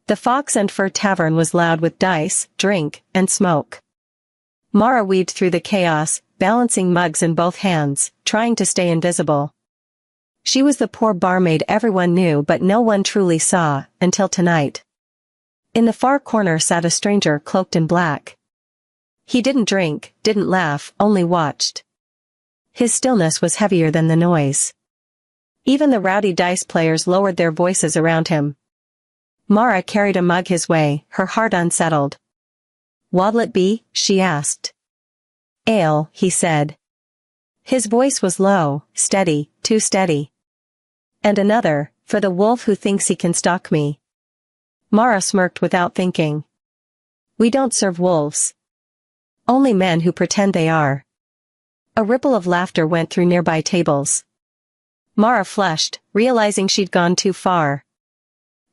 The Fox and Fur Tavern was loud with dice, drink, and smoke. Mara weaved through the chaos, balancing mugs in both hands, trying to stay invisible. She was the poor barmaid everyone knew but no one truly saw, until tonight. In the far corner sat a stranger cloaked in black. He didn't drink, didn't laugh, only watched. His stillness was heavier than the noise. Even the rowdy dice players lowered their voices around him. Mara carried a mug his way, her heart unsettled. "What'll it be?" she asked. "Ale," he said. His voice was low, steady, too steady. "And another, for the wolf who thinks he can stalk me." Mara smirked without thinking. "We don't serve wolves. Only men who pretend they are." A ripple of laughter went through nearby tables. Mara flushed, realizing she'd gone too far.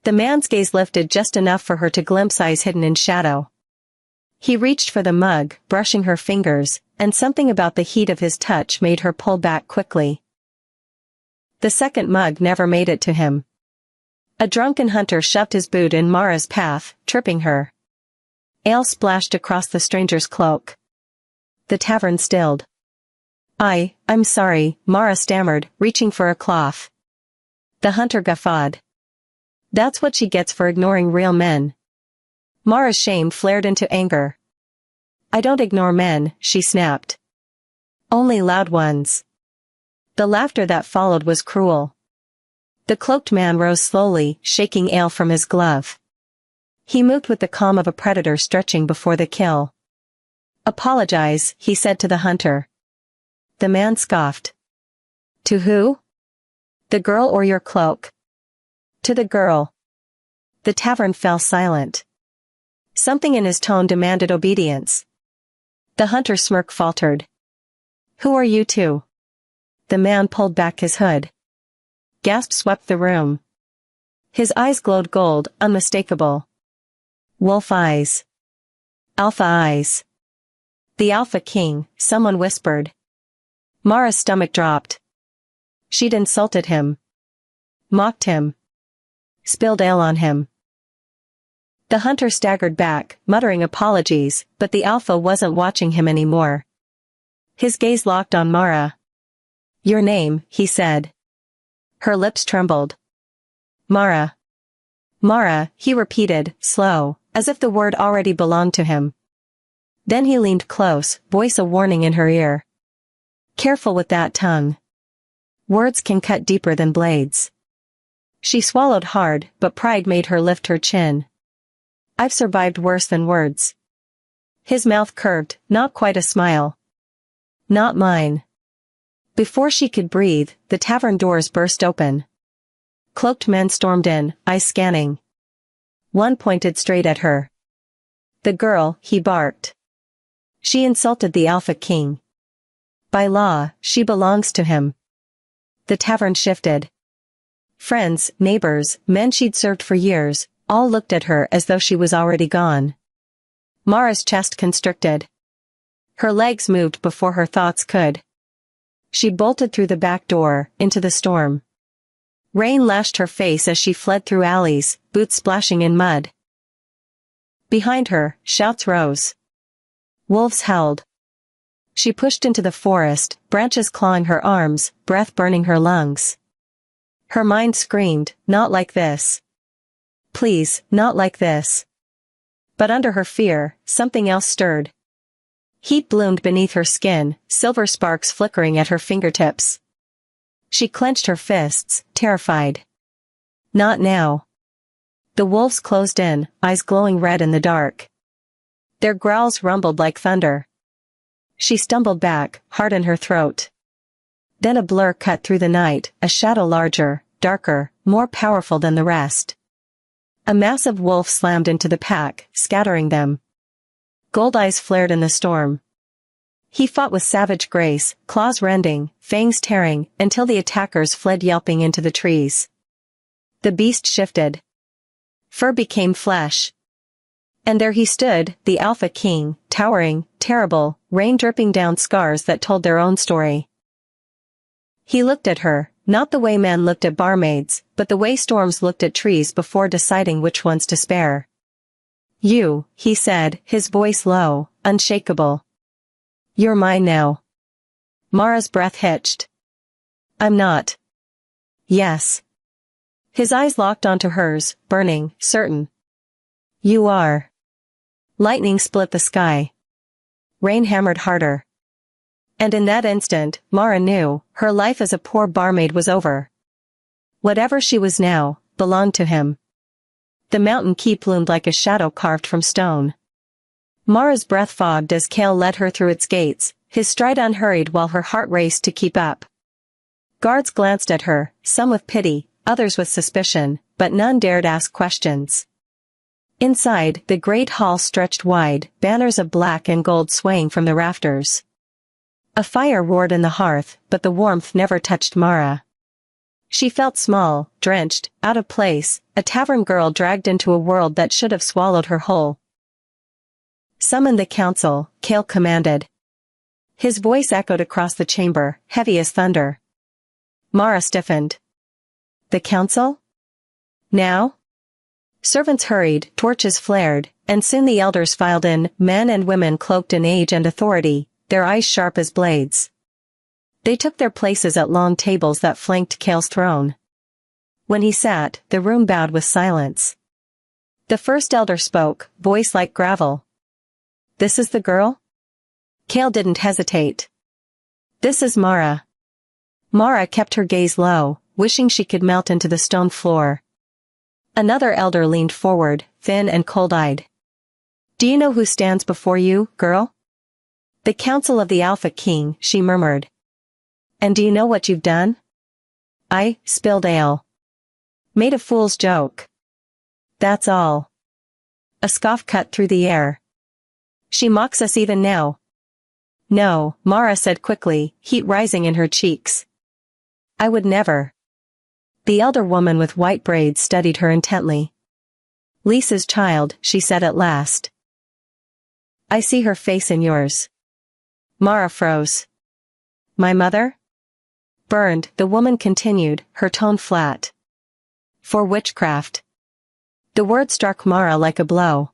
The man's gaze lifted just enough for her to glimpse eyes hidden in shadow. He reached for the mug, brushing her fingers, and something about the heat of his touch made her pull back quickly. The second mug never made it to him. A drunken hunter shoved his boot in Mara's path, tripping her. Ale splashed across the stranger's cloak. The tavern stilled. I'm sorry," Mara stammered, reaching for a cloth. The hunter guffawed. "That's what she gets for ignoring real men." Mara's shame flared into anger. "I don't ignore men," she snapped. "Only loud ones." The laughter that followed was cruel. The cloaked man rose slowly, shaking ale from his glove. He moved with the calm of a predator stretching before the kill. "Apologize," he said to the hunter. The man scoffed. "To who?" "The girl or your cloak?" "To the girl." The tavern fell silent. Something in his tone demanded obedience. The hunter's smirk faltered. "Who are you two?" The man pulled back his hood. Gasps swept the room. His eyes glowed gold, unmistakable. Wolf eyes. Alpha eyes. "The Alpha King," someone whispered. Mara's stomach dropped. She'd insulted him. Mocked him. Spilled ale on him. The hunter staggered back, muttering apologies, but the Alpha wasn't watching him anymore. His gaze locked on Mara. "Your name," he said. Her lips trembled. "Mara." "Mara," he repeated, slow, as if the word already belonged to him. Then he leaned close, voice a warning in her ear. "Careful with that tongue. Words can cut deeper than blades." She swallowed hard, but pride made her lift her chin. "I've survived worse than words." His mouth curved, not quite a smile. "Not mine." Before she could breathe, the tavern doors burst open. Cloaked men stormed in, eyes scanning. One pointed straight at her. "The girl," he barked. "She insulted the Alpha King. By law, she belongs to him." The tavern shifted. Friends, neighbors, men she'd served for years, all looked at her as though she was already gone. Mara's chest constricted. Her legs moved before her thoughts could. She bolted through the back door, into the storm. Rain lashed her face as she fled through alleys, boots splashing in mud. Behind her, shouts rose. Wolves howled. She pushed into the forest, branches clawing her arms, breath burning her lungs. Her mind screamed, "Not like this. Please, not like this." But under her fear, something else stirred. Heat bloomed beneath her skin, silver sparks flickering at her fingertips. She clenched her fists, terrified. Not now. The wolves closed in, eyes glowing red in the dark. Their growls rumbled like thunder. She stumbled back, heart in her throat. Then a blur cut through the night, a shadow larger, darker, more powerful than the rest. A massive wolf slammed into the pack, scattering them. Gold eyes flared in the storm. He fought with savage grace, claws rending, fangs tearing, until the attackers fled yelping into the trees. The beast shifted. Fur became flesh. And there he stood, the Alpha King, towering, terrible, rain dripping down scars that told their own story. He looked at her, Not the way men looked at barmaids, but the way storms looked at trees before deciding which ones to spare. You, he said, his voice low, unshakable. You're mine now. Mara's breath hitched. I'm not. Yes. His eyes locked onto hers, burning, certain. You are. Lightning split the sky. Rain hammered harder. And in that instant, Mara knew, her life as a poor barmaid was over. Whatever she was now, belonged to him. The mountain keep loomed like a shadow carved from stone. Mara's breath fogged as Cale led her through its gates, his stride unhurried while her heart raced to keep up. Guards glanced at her, some with pity, others with suspicion, but none dared ask questions. Inside, the great hall stretched wide, banners of black and gold swaying from the rafters. A fire roared in the hearth, but the warmth never touched Mara. She felt small, drenched, out of place, a tavern girl dragged into a world that should have swallowed her whole. Summon the council, Cale commanded. His voice echoed across the chamber, heavy as thunder. Mara stiffened. The council? Now? Servants hurried, torches flared, and soon the elders filed in, men and women cloaked in age and authority, their eyes sharp as blades. They took their places at long tables that flanked Cale's throne. When he sat, the room bowed with silence. The first elder spoke, voice like gravel. This is the girl? Cale didn't hesitate. This is Mara. Mara kept her gaze low, wishing she could melt into the stone floor. Another elder leaned forward, thin and cold-eyed. Do you know who stands before you, girl? The Council of the Alpha King, she murmured. And do you know what you've done? I spilled ale. Made a fool's joke. That's all. A scoff cut through the air. She mocks us even now. No, Mara said quickly, heat rising in her cheeks. I would never. The elder woman with white braids studied her intently. Lisa's child, she said at last. I see her face in yours. Mara froze. My mother? Burned, the woman continued, her tone flat. For witchcraft. The word struck Mara like a blow.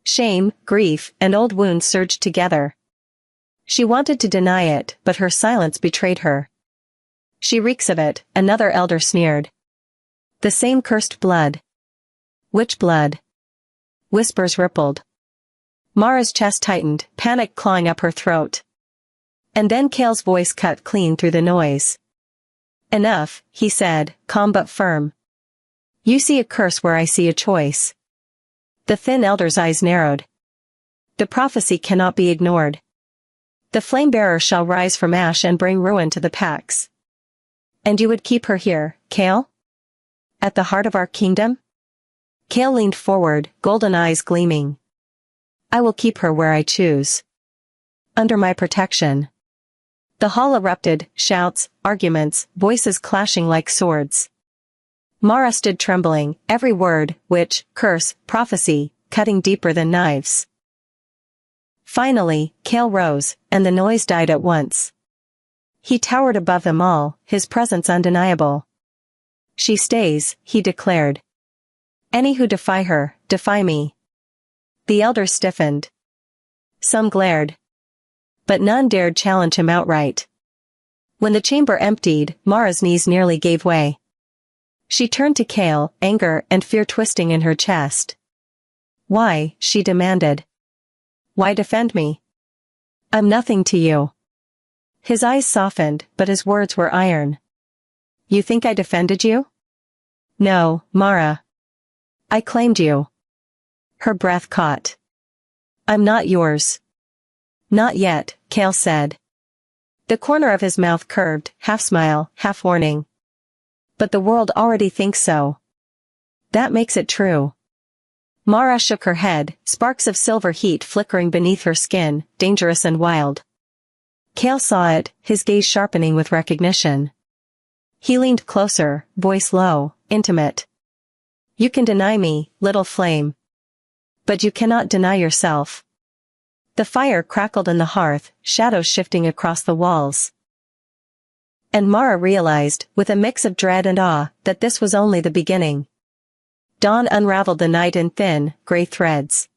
Shame, grief, and old wounds surged together. She wanted to deny it, but her silence betrayed her. She reeks of it, another elder sneered. The same cursed blood. Which blood? Whispers rippled. Mara's chest tightened, panic clawing up her throat. And then Cale's voice cut clean through the noise. Enough, he said, calm but firm. You see a curse where I see a choice. The thin elder's eyes narrowed. The prophecy cannot be ignored. The Flamebearer shall rise from ash and bring ruin to the Pax. And you would keep her here, Cale? At the heart of our kingdom? Cale leaned forward, golden eyes gleaming. I will keep her where I choose. Under my protection. The hall erupted, shouts, arguments, voices clashing like swords. Mara stood trembling, every word, witch, curse, prophecy, cutting deeper than knives. Finally, Cale rose, and the noise died at once. He towered above them all, his presence undeniable. She stays, he declared. Any who defy her, defy me. The elders stiffened. Some glared. But none dared challenge him outright. When the chamber emptied, Mara's knees nearly gave way. She turned to Cale, anger and fear twisting in her chest. Why, she demanded. Why defend me? I'm nothing to you. His eyes softened, but his words were iron. You think I defended you? No, Mara. I claimed you. Her breath caught. I'm not yours. Not yet, Cale said. The corner of his mouth curved, half smile, half warning. But the world already thinks so. That makes it true. Mara shook her head, sparks of silver heat flickering beneath her skin, dangerous and wild. Cale saw it, his gaze sharpening with recognition. He leaned closer, voice low, intimate. You can deny me, little flame. But you cannot deny yourself. The fire crackled in the hearth, shadows shifting across the walls. And Mara realized, with a mix of dread and awe, that this was only the beginning. Dawn unraveled the night in thin, gray threads.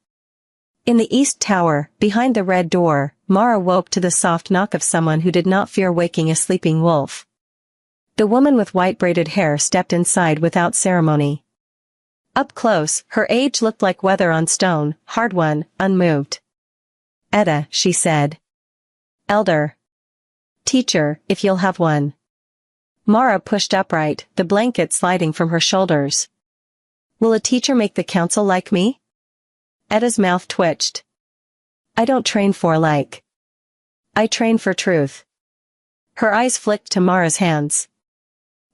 In the east tower, behind the red door, Mara woke to the soft knock of someone who did not fear waking a sleeping wolf. The woman with white braided hair stepped inside without ceremony. Up close, her age looked like weather on stone, hard-won, unmoved. "Etta," she said. "Elder. Teacher, if you'll have one." Mara pushed upright, the blanket sliding from her shoulders. "Will a teacher make the council like me?" Etta's mouth twitched. "I don't train for like. I train for truth." Her eyes flicked to Mara's hands.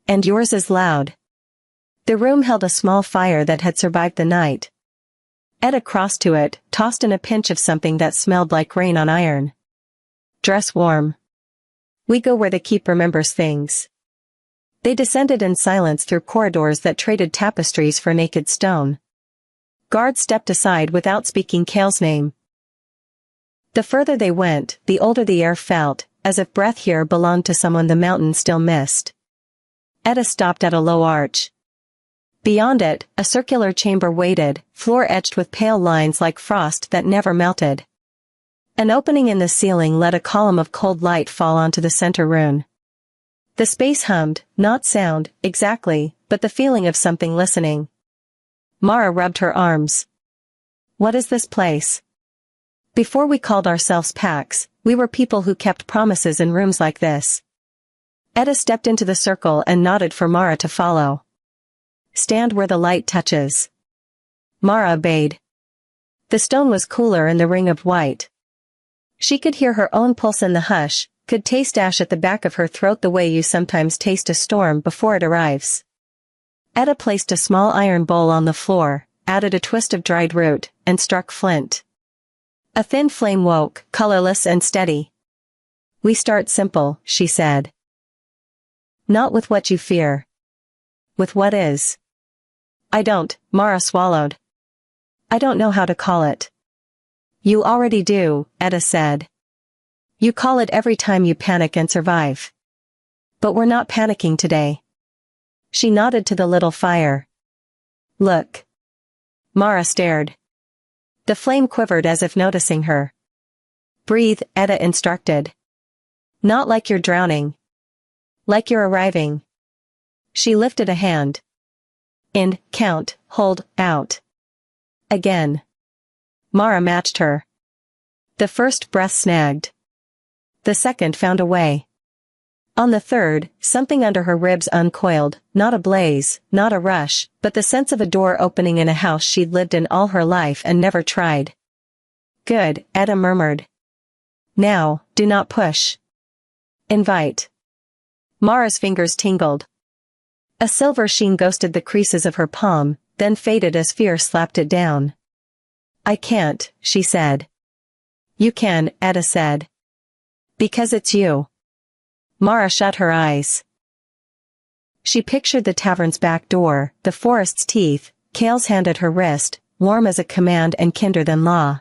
"And yours is loud." The room held a small fire that had survived the night. Etta crossed to it, tossed in a pinch of something that smelled like rain on iron. "Dress warm. We go where the keep remembers things." They descended in silence through corridors that traded tapestries for naked stone. Guards stepped aside without speaking Kale's name. The further they went, the older the air felt, as if breath here belonged to someone the mountain still missed. Etta stopped at a low arch. Beyond it, a circular chamber waited, floor etched with pale lines like frost that never melted. An opening in the ceiling let a column of cold light fall onto the center rune. The space hummed, not sound, exactly, but the feeling of something listening. Mara rubbed her arms. "What is this place?" "Before we called ourselves Pax, we were people who kept promises in rooms like this." Etta stepped into the circle and nodded for Mara to follow. "Stand where the light touches." Mara obeyed. The stone was cooler in the ring of white. She could hear her own pulse in the hush, could taste ash at the back of her throat the way you sometimes taste a storm before it arrives. Etta placed a small iron bowl on the floor, added a twist of dried root, and struck flint. A thin flame woke, colorless and steady. "We start simple," she said. "Not with what you fear. With what is." "I don't," Mara swallowed. "I don't know how to call it." "You already do," Etta said. "You call it every time you panic and survive. But we're not panicking today." She nodded to the little fire. "Look." Mara stared. The flame quivered as if noticing her. "Breathe," Etta instructed. "Not like you're drowning. Like you're arriving." She lifted a hand. "In, count, hold, out." Again. Mara matched her. The first breath snagged. The second found a way. On the third, something under her ribs uncoiled, not a blaze, not a rush, but the sense of a door opening in a house she'd lived in all her life and never tried. "Good," Etta murmured. "Now, do not push. Invite." Mara's fingers tingled. A silver sheen ghosted the creases of her palm, then faded as fear slapped it down. "I can't," she said. "You can," Etta said. "Because it's you." Mara shut her eyes. She pictured the tavern's back door, the forest's teeth, Kale's hand at her wrist, warm as a command and kinder than law.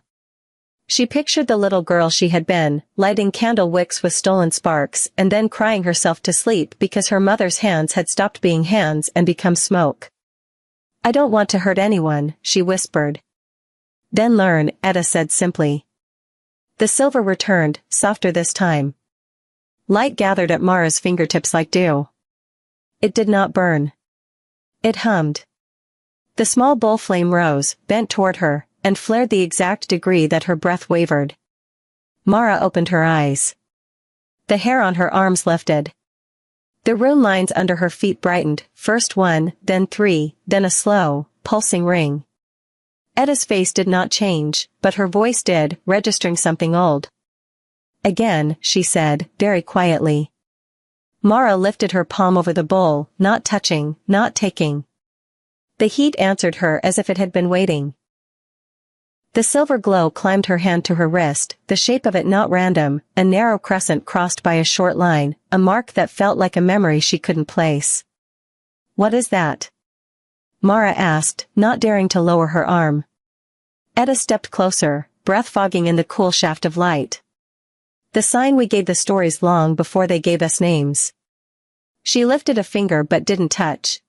She pictured the little girl she had been, lighting candle wicks with stolen sparks and then crying herself to sleep because her mother's hands had stopped being hands and become smoke. "I don't want to hurt anyone," she whispered. "Then learn," Etta said simply. The silver returned, softer this time. Light gathered at Mara's fingertips like dew. It did not burn. It hummed. The small bowl flame rose, bent toward her, and flared the exact degree that her breath wavered. Mara opened her eyes. The hair on her arms lifted. The rune lines under her feet brightened, first one, then three, then a slow, pulsing ring. Etta's face did not change, but her voice did, registering something old. "Again," she said, very quietly. Mara lifted her palm over the bowl, not touching, not taking. The heat answered her as if it had been waiting. The silver glow climbed her hand to her wrist, the shape of it not random, a narrow crescent crossed by a short line, a mark that felt like a memory she couldn't place. "What is that?" Mara asked, not daring to lower her arm. Etta stepped closer, breath fogging in the cool shaft of light. "The sign we gave the stories long before they gave us names." She lifted a finger but didn't touch.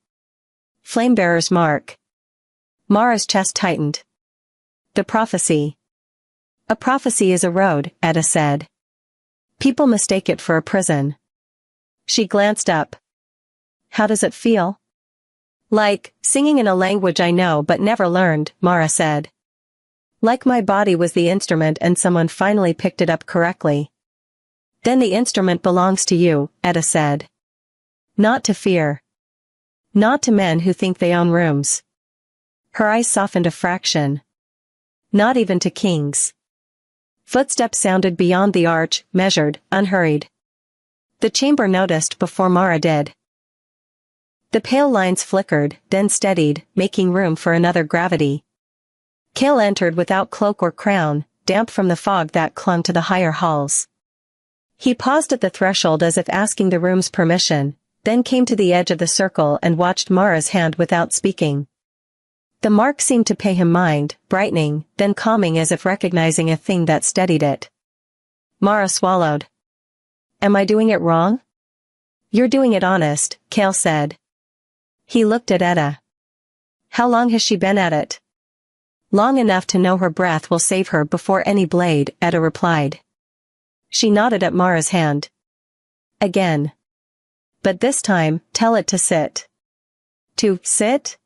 Flamebearer's mark. Mara's chest tightened. The prophecy. A prophecy is a road, Etta said. People mistake it for a prison. She glanced up. How does it feel? Like, singing in a language I know but never learned, Mara said. Like my body was the instrument and someone finally picked it up correctly. Then the instrument belongs to you, Etta said. Not to fear. Not to men who think they own rooms. Her eyes softened a fraction. Not even to kings. Footsteps sounded beyond the arch, measured, unhurried. The chamber noticed before Mara did. The pale lines flickered, then steadied, making room for another gravity. Cale entered without cloak or crown, damp from the fog that clung to the higher halls. He paused at the threshold as if asking the room's permission, then came to the edge of the circle and watched Mara's hand without speaking. The mark seemed to pay him mind, brightening, then calming as if recognizing a thing that steadied it. Mara swallowed. Am I doing it wrong? You're doing it honest, Cale said. He looked at Etta. How long has she been at it? Long enough to know her breath will save her before any blade, Etta replied. She nodded at Mara's hand. Again. But this time, tell it to sit. To sit?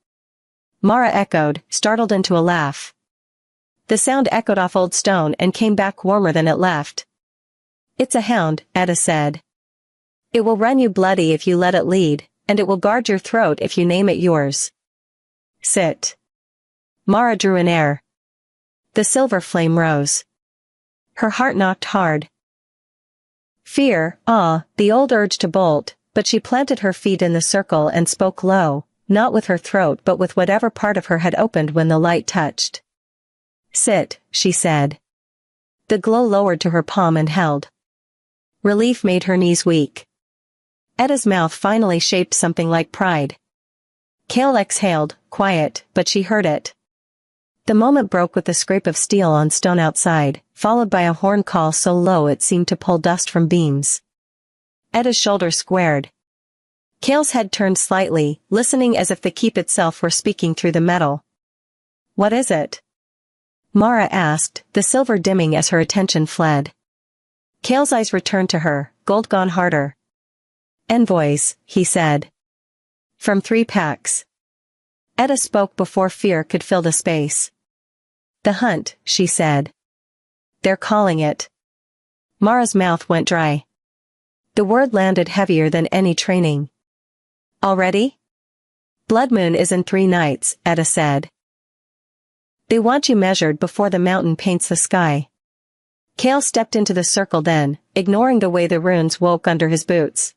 Mara echoed, startled into a laugh. The sound echoed off old stone and came back warmer than it left. It's a hound, Etta said. It will run you bloody if you let it lead, and it will guard your throat if you name it yours. Sit. Mara drew an air. The silver flame rose. Her heart knocked hard. Fear, awe, the old urge to bolt, but she planted her feet in the circle and spoke low, not with her throat but with whatever part of her had opened when the light touched. Sit, she said. The glow lowered to her palm and held. Relief made her knees weak. Etta's mouth finally shaped something like pride. Cale exhaled, quiet, but she heard it. The moment broke with the scrape of steel on stone outside, followed by a horn call so low it seemed to pull dust from beams. Etta's shoulders squared. Cale's head turned slightly, listening as if the keep itself were speaking through the metal. What is it? Mara asked, the silver dimming as her attention fled. Cale's eyes returned to her, gold gone harder. Envoys, he said. From 3 packs. Etta spoke before fear could fill the space. The hunt, she said. They're calling it. Mara's mouth went dry. The word landed heavier than any training. Already? Blood Moon is in 3 nights, Etta said. They want you measured before the mountain paints the sky. Cale stepped into the circle then, ignoring the way the runes woke under his boots.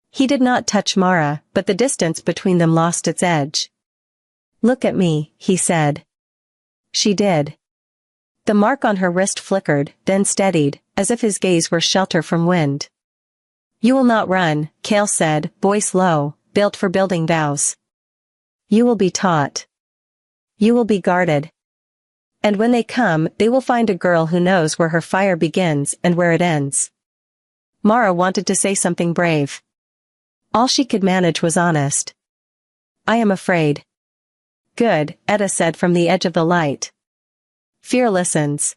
He did not touch Mara, but the distance between them lost its edge. Look at me, he said. She did. The mark on her wrist flickered, then steadied, as if his gaze were shelter from wind. You will not run, Cale said, voice low, built for building vows. You will be taught. You will be guarded. And when they come, they will find a girl who knows where her fire begins and where it ends. Mara wanted to say something brave. All she could manage was honest. I am afraid. Good, Etta said from the edge of the light. Fear listens.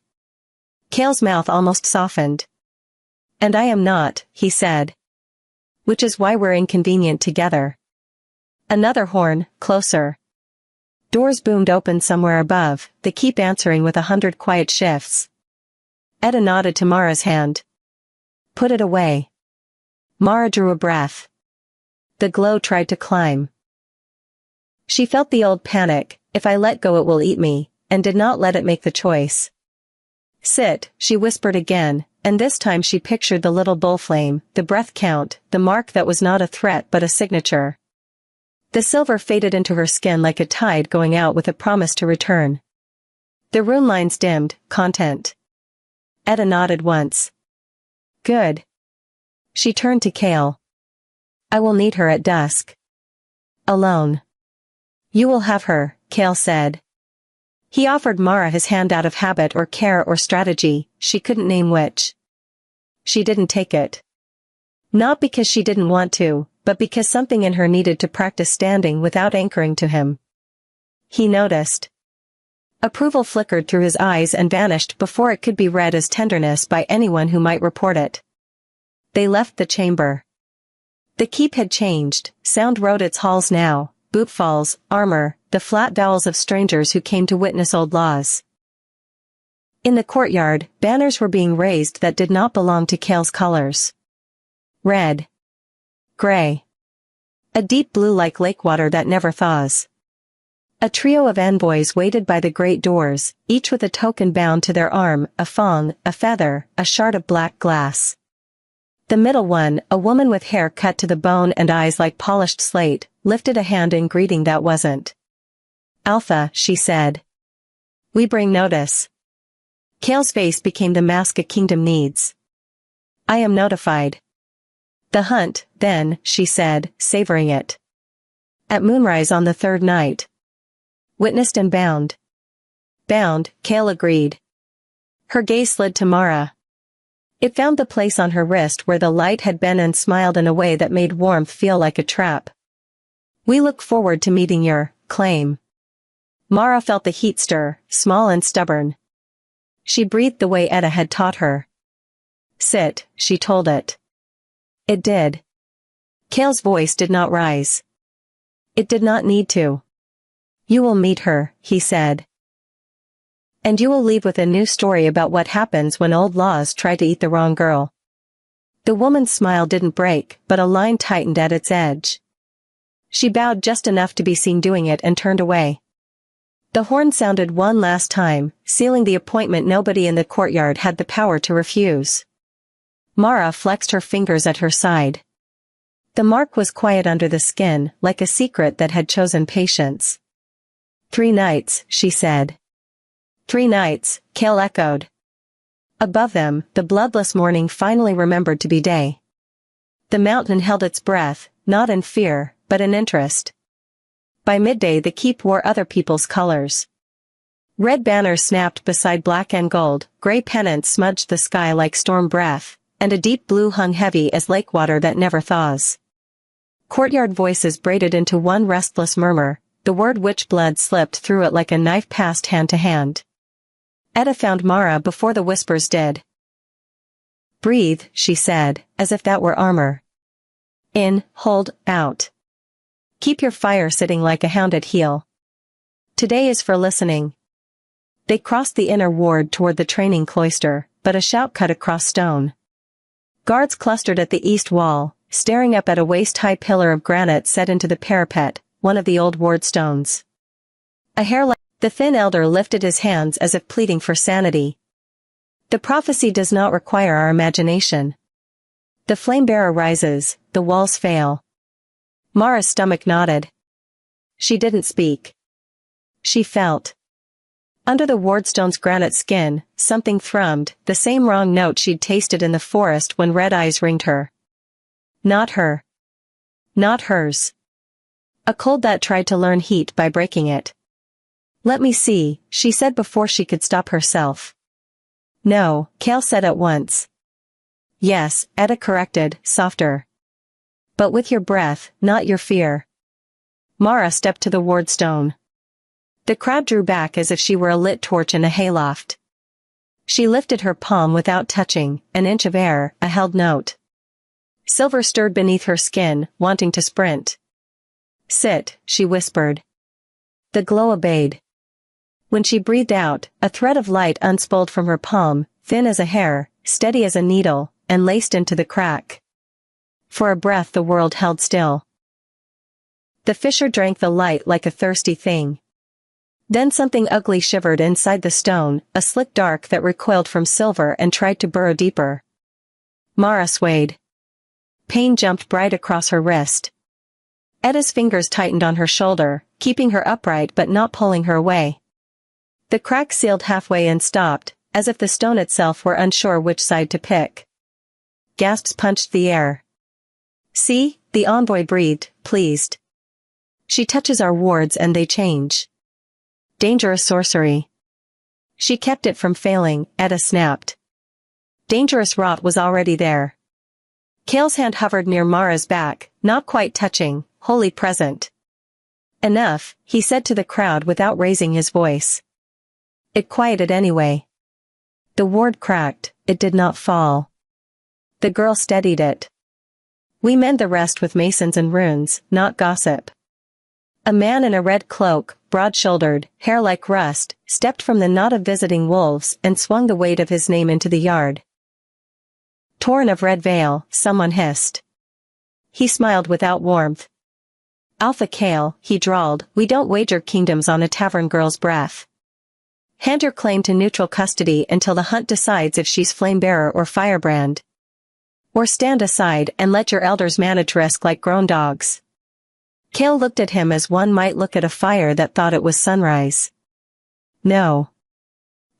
Cale's mouth almost softened. And I am not, he said. Which is why we're inconvenient together. Another horn, closer. Doors boomed open somewhere above, the keep answering with 100 quiet shifts. Etta nodded to Mara's hand. Put it away. Mara drew a breath. The glow tried to climb. She felt the old panic, if I let go it will eat me, and did not let it make the choice. Sit, she whispered again, and this time she pictured the little bull flame, the breath count, the mark that was not a threat but a signature. The silver faded into her skin like a tide going out with a promise to return. The rune lines dimmed, content. Etta nodded once. Good. She turned to Cale. I will need her at dusk. Alone. You will have her, Cale said. He offered Mara his hand out of habit or care or strategy, she couldn't name which. She didn't take it. Not because she didn't want to, but because something in her needed to practice standing without anchoring to him. He noticed. Approval flickered through his eyes and vanished before it could be read as tenderness by anyone who might report it. They left the chamber. The keep had changed, sound rode its halls now, bootfalls, armor, the flat vowels of strangers who came to witness old laws. In the courtyard, banners were being raised that did not belong to Cale's colors. Red. Gray. A deep blue like lake water that never thaws. A trio of envoys waited by the great doors, each with a token bound to their arm, a thong, a feather, a shard of black glass. The middle one, a woman with hair cut to the bone and eyes like polished slate, lifted a hand in greeting that wasn't. Alpha, she said. We bring notice. Cale's face became the mask a kingdom needs. I am notified. The hunt, then, she said, savoring it. At moonrise on the third night. Witnessed and bound. Bound, Cale agreed. Her gaze slid to Mara. It found the place on her wrist where the light had been and smiled in a way that made warmth feel like a trap. We look forward to meeting your claim. Mara felt the heat stir, small and stubborn. She breathed the way Etta had taught her. Sit, she told it. It did. Cale's voice did not rise. It did not need to. You will meet her, he said. And you will leave with a new story about what happens when old laws try to eat the wrong girl. The woman's smile didn't break, but a line tightened at its edge. She bowed just enough to be seen doing it and turned away. The horn sounded one last time, sealing the appointment nobody in the courtyard had the power to refuse. Mara flexed her fingers at her side. The mark was quiet under the skin, like a secret that had chosen patience. 3 nights, she said. 3 nights, Cale echoed. Above them, the bloodless morning finally remembered to be day. The mountain held its breath, not in fear, but in interest. By midday the keep wore other people's colors. Red banners snapped beside black and gold, gray pennants smudged the sky like storm breath, and a deep blue hung heavy as lake water that never thaws. Courtyard voices braided into one restless murmur, the word witch blood slipped through it like a knife passed hand to hand. Etta found Mara before the whispers did. Breathe, she said, as if that were armor. In, hold, out. Keep your fire sitting like a hound at heel. Today is for listening. They crossed the inner ward toward the training cloister, but a shout cut across stone. Guards clustered at the east wall, staring up at a waist-high pillar of granite set into the parapet, one of the old ward stones. A hair like the thin elder lifted his hands as if pleading for sanity. The prophecy does not require our imagination. The Flamebearer rises, the walls fail. Mara's stomach knotted. She didn't speak. She felt. Under the wardstone's granite skin, something thrummed, the same wrong note she'd tasted in the forest when red eyes ringed her. Not her. Not hers. A cold that tried to learn heat by breaking it. Let me see, she said before she could stop herself. No, Cale said at once. Yes, Etta corrected, softer. But with your breath, not your fear. Mara stepped to the wardstone. The crowd drew back as if she were a lit torch in a hayloft. She lifted her palm without touching, an inch of air, a held note. Silver stirred beneath her skin, wanting to sprint. Sit, she whispered. The glow obeyed. When she breathed out, a thread of light unspooled from her palm, thin as a hair, steady as a needle, and laced into the crack. For a breath the world held still. The fisher drank the light like a thirsty thing. Then something ugly shivered inside the stone, a slick dark that recoiled from silver and tried to burrow deeper. Mara swayed. Pain jumped bright across her wrist. Etta's fingers tightened on her shoulder, keeping her upright but not pulling her away. The crack sealed halfway and stopped, as if the stone itself were unsure which side to pick. Gasps punched the air. See, the envoy breathed, pleased. She touches our wards and they change. Dangerous sorcery. She kept it from failing, Etta snapped. Dangerous rot was already there. Kale's hand hovered near Mara's back, not quite touching, wholly present. Enough, he said to the crowd without raising his voice. It quieted anyway. The ward cracked, it did not fall. The girl steadied it. We mend the rest with masons and runes, not gossip. A man in a red cloak, broad-shouldered, hair like rust, stepped from the knot of visiting wolves and swung the weight of his name into the yard. Torn of Red Veil, someone hissed. He smiled without warmth. Alpha Kale, he drawled, we don't wager kingdoms on a tavern girl's breath. Hand your claim to neutral custody until the hunt decides if she's Flamebearer or Firebrand. Or stand aside and let your elders manage risk like grown dogs. Kale looked at him as one might look at a fire that thought it was sunrise. No.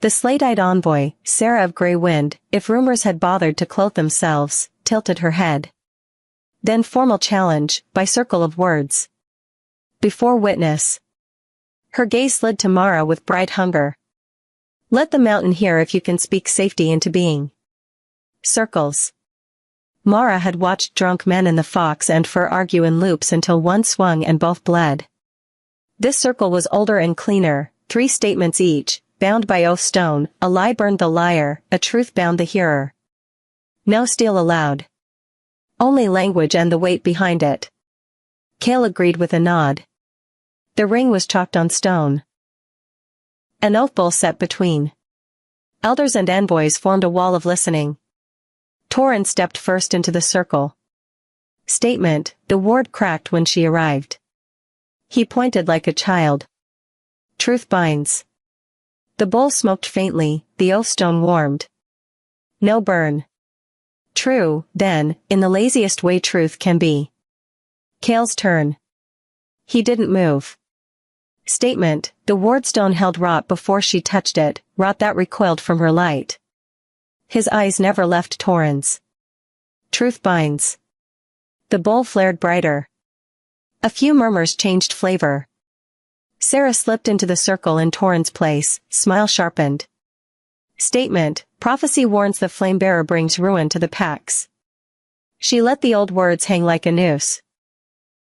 The slate-eyed envoy, Sarah of Grey Wind, if rumors had bothered to clothe themselves, tilted her head. Then formal challenge, by circle of words. Before witness. Her gaze slid to Mara with bright hunger. Let the mountain hear if you can speak safety into being. Circles. Mara had watched drunk men in the Fox and Fur argue in loops until one swung and both bled. This circle was older and cleaner, 3 statements each, bound by oath stone, a lie burned the liar, a truth bound the hearer. No steal allowed. Only language and the weight behind it. Kale agreed with a nod. The ring was chalked on stone. An oath bowl set between. Elders and envoys formed a wall of listening. Torrens stepped first into the circle. Statement, the ward cracked when she arrived. He pointed like a child. Truth binds. The bowl smoked faintly, the oath stone warmed. No burn. True, then, in the laziest way truth can be. Kale's turn. He didn't move. Statement, the wardstone held rot before she touched it, rot that recoiled from her light. His eyes never left Torrens. Truth binds. The bowl flared brighter. A few murmurs changed flavor. Sarah slipped into the circle in Torrens' place, smile sharpened. Statement, prophecy warns the Flamebearer brings ruin to the packs. She let the old words hang like a noose.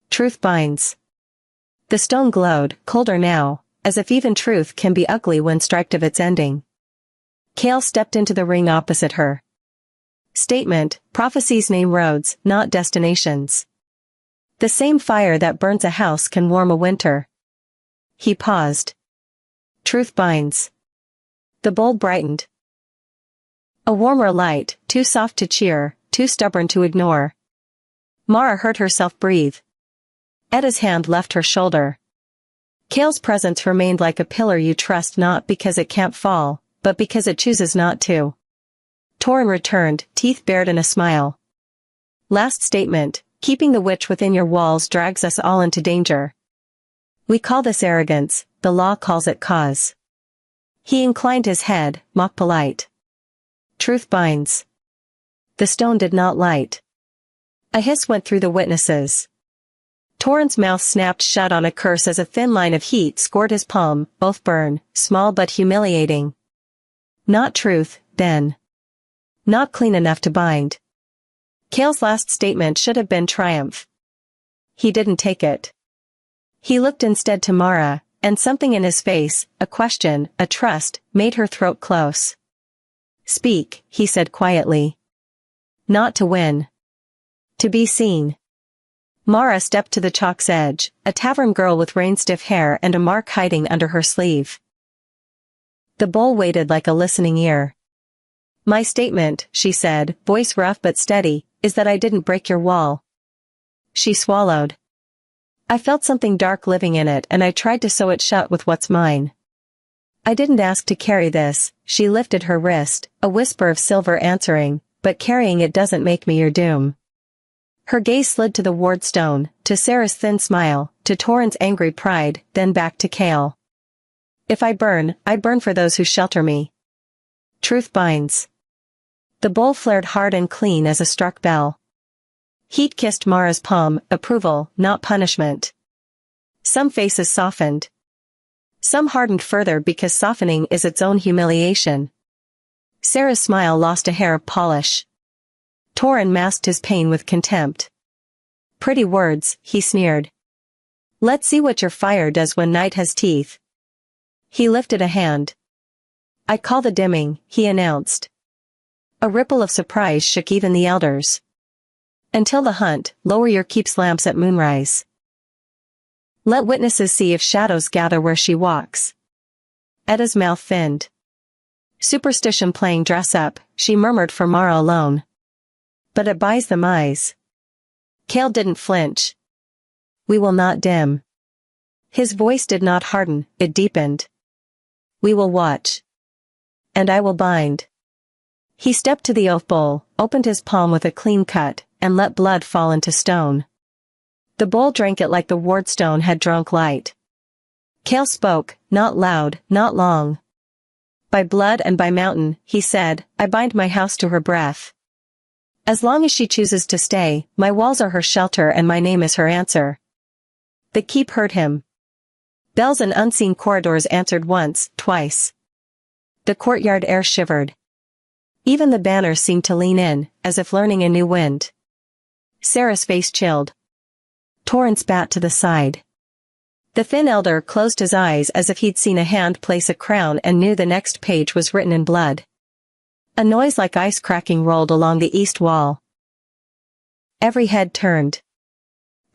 Truth binds. The stone glowed, colder now, as if even truth can be ugly when striked of its ending. Kale stepped into the ring opposite her. Statement, prophecies name roads, not destinations. The same fire that burns a house can warm a winter. He paused. Truth binds. The bowl brightened. A warmer light, too soft to cheer, too stubborn to ignore. Mara heard herself breathe. Edda's hand left her shoulder. Kale's presence remained like a pillar you trust not because it can't fall, but because it chooses not to. Torren returned, teeth bared in a smile. Last statement, keeping the witch within your walls drags us all into danger. We call this arrogance, the law calls it cause. He inclined his head, mock polite. Truth binds. The stone did not light. A hiss went through the witnesses. Torrens' mouth snapped shut on a curse as a thin line of heat scored his palm, both burn, small but humiliating. Not truth, then. Not clean enough to bind. Kale's last statement should have been triumph. He didn't take it. He looked instead to Mara, and something in his face, a question, a trust, made her throat close. Speak, he said quietly. Not to win. To be seen. Mara stepped to the chalk's edge, a tavern girl with rain-stiff hair and a mark hiding under her sleeve. The bowl waited like a listening ear. My statement, she said, voice rough but steady, is that I didn't break your wall. She swallowed. I felt something dark living in it and I tried to sew it shut with what's mine. I didn't ask to carry this, she lifted her wrist, a whisper of silver answering, but carrying it doesn't make me your doom. Her gaze slid to the wardstone, to Sarah's thin smile, to Torrens' angry pride, then back to Kale. If I burn for those who shelter me. Truth binds. The bowl flared hard and clean as a struck bell. Heat kissed Mara's palm, approval, not punishment. Some faces softened. Some hardened further because softening is its own humiliation. Sarah's smile lost a hair of polish. Torin masked his pain with contempt. Pretty words, he sneered. Let's see what your fire does when night has teeth. He lifted a hand. I call the dimming, he announced. A ripple of surprise shook even the elders. Until the hunt, lower your keep's lamps at moonrise. Let witnesses see if shadows gather where she walks. Edda's mouth thinned. Superstition playing dress up, she murmured for Mara alone. But it buys them eyes. Cale didn't flinch. We will not dim. His voice did not harden, it deepened. We will watch. And I will bind. He stepped to the oath bowl, opened his palm with a clean cut, and let blood fall into stone. The bowl drank it like the wardstone had drunk light. Cale spoke, not loud, not long. By blood and by mountain, he said, I bind my house to her breath. As long as she chooses to stay, my walls are her shelter and my name is her answer. The keep heard him. Bells and unseen corridors answered once, twice. The courtyard air shivered. Even the banners seemed to lean in, as if learning a new wind. Sarah's face chilled. Torin spat to the side. The thin elder closed his eyes as if he'd seen a hand place a crown and knew the next page was written in blood. A noise like ice cracking rolled along the east wall. Every head turned.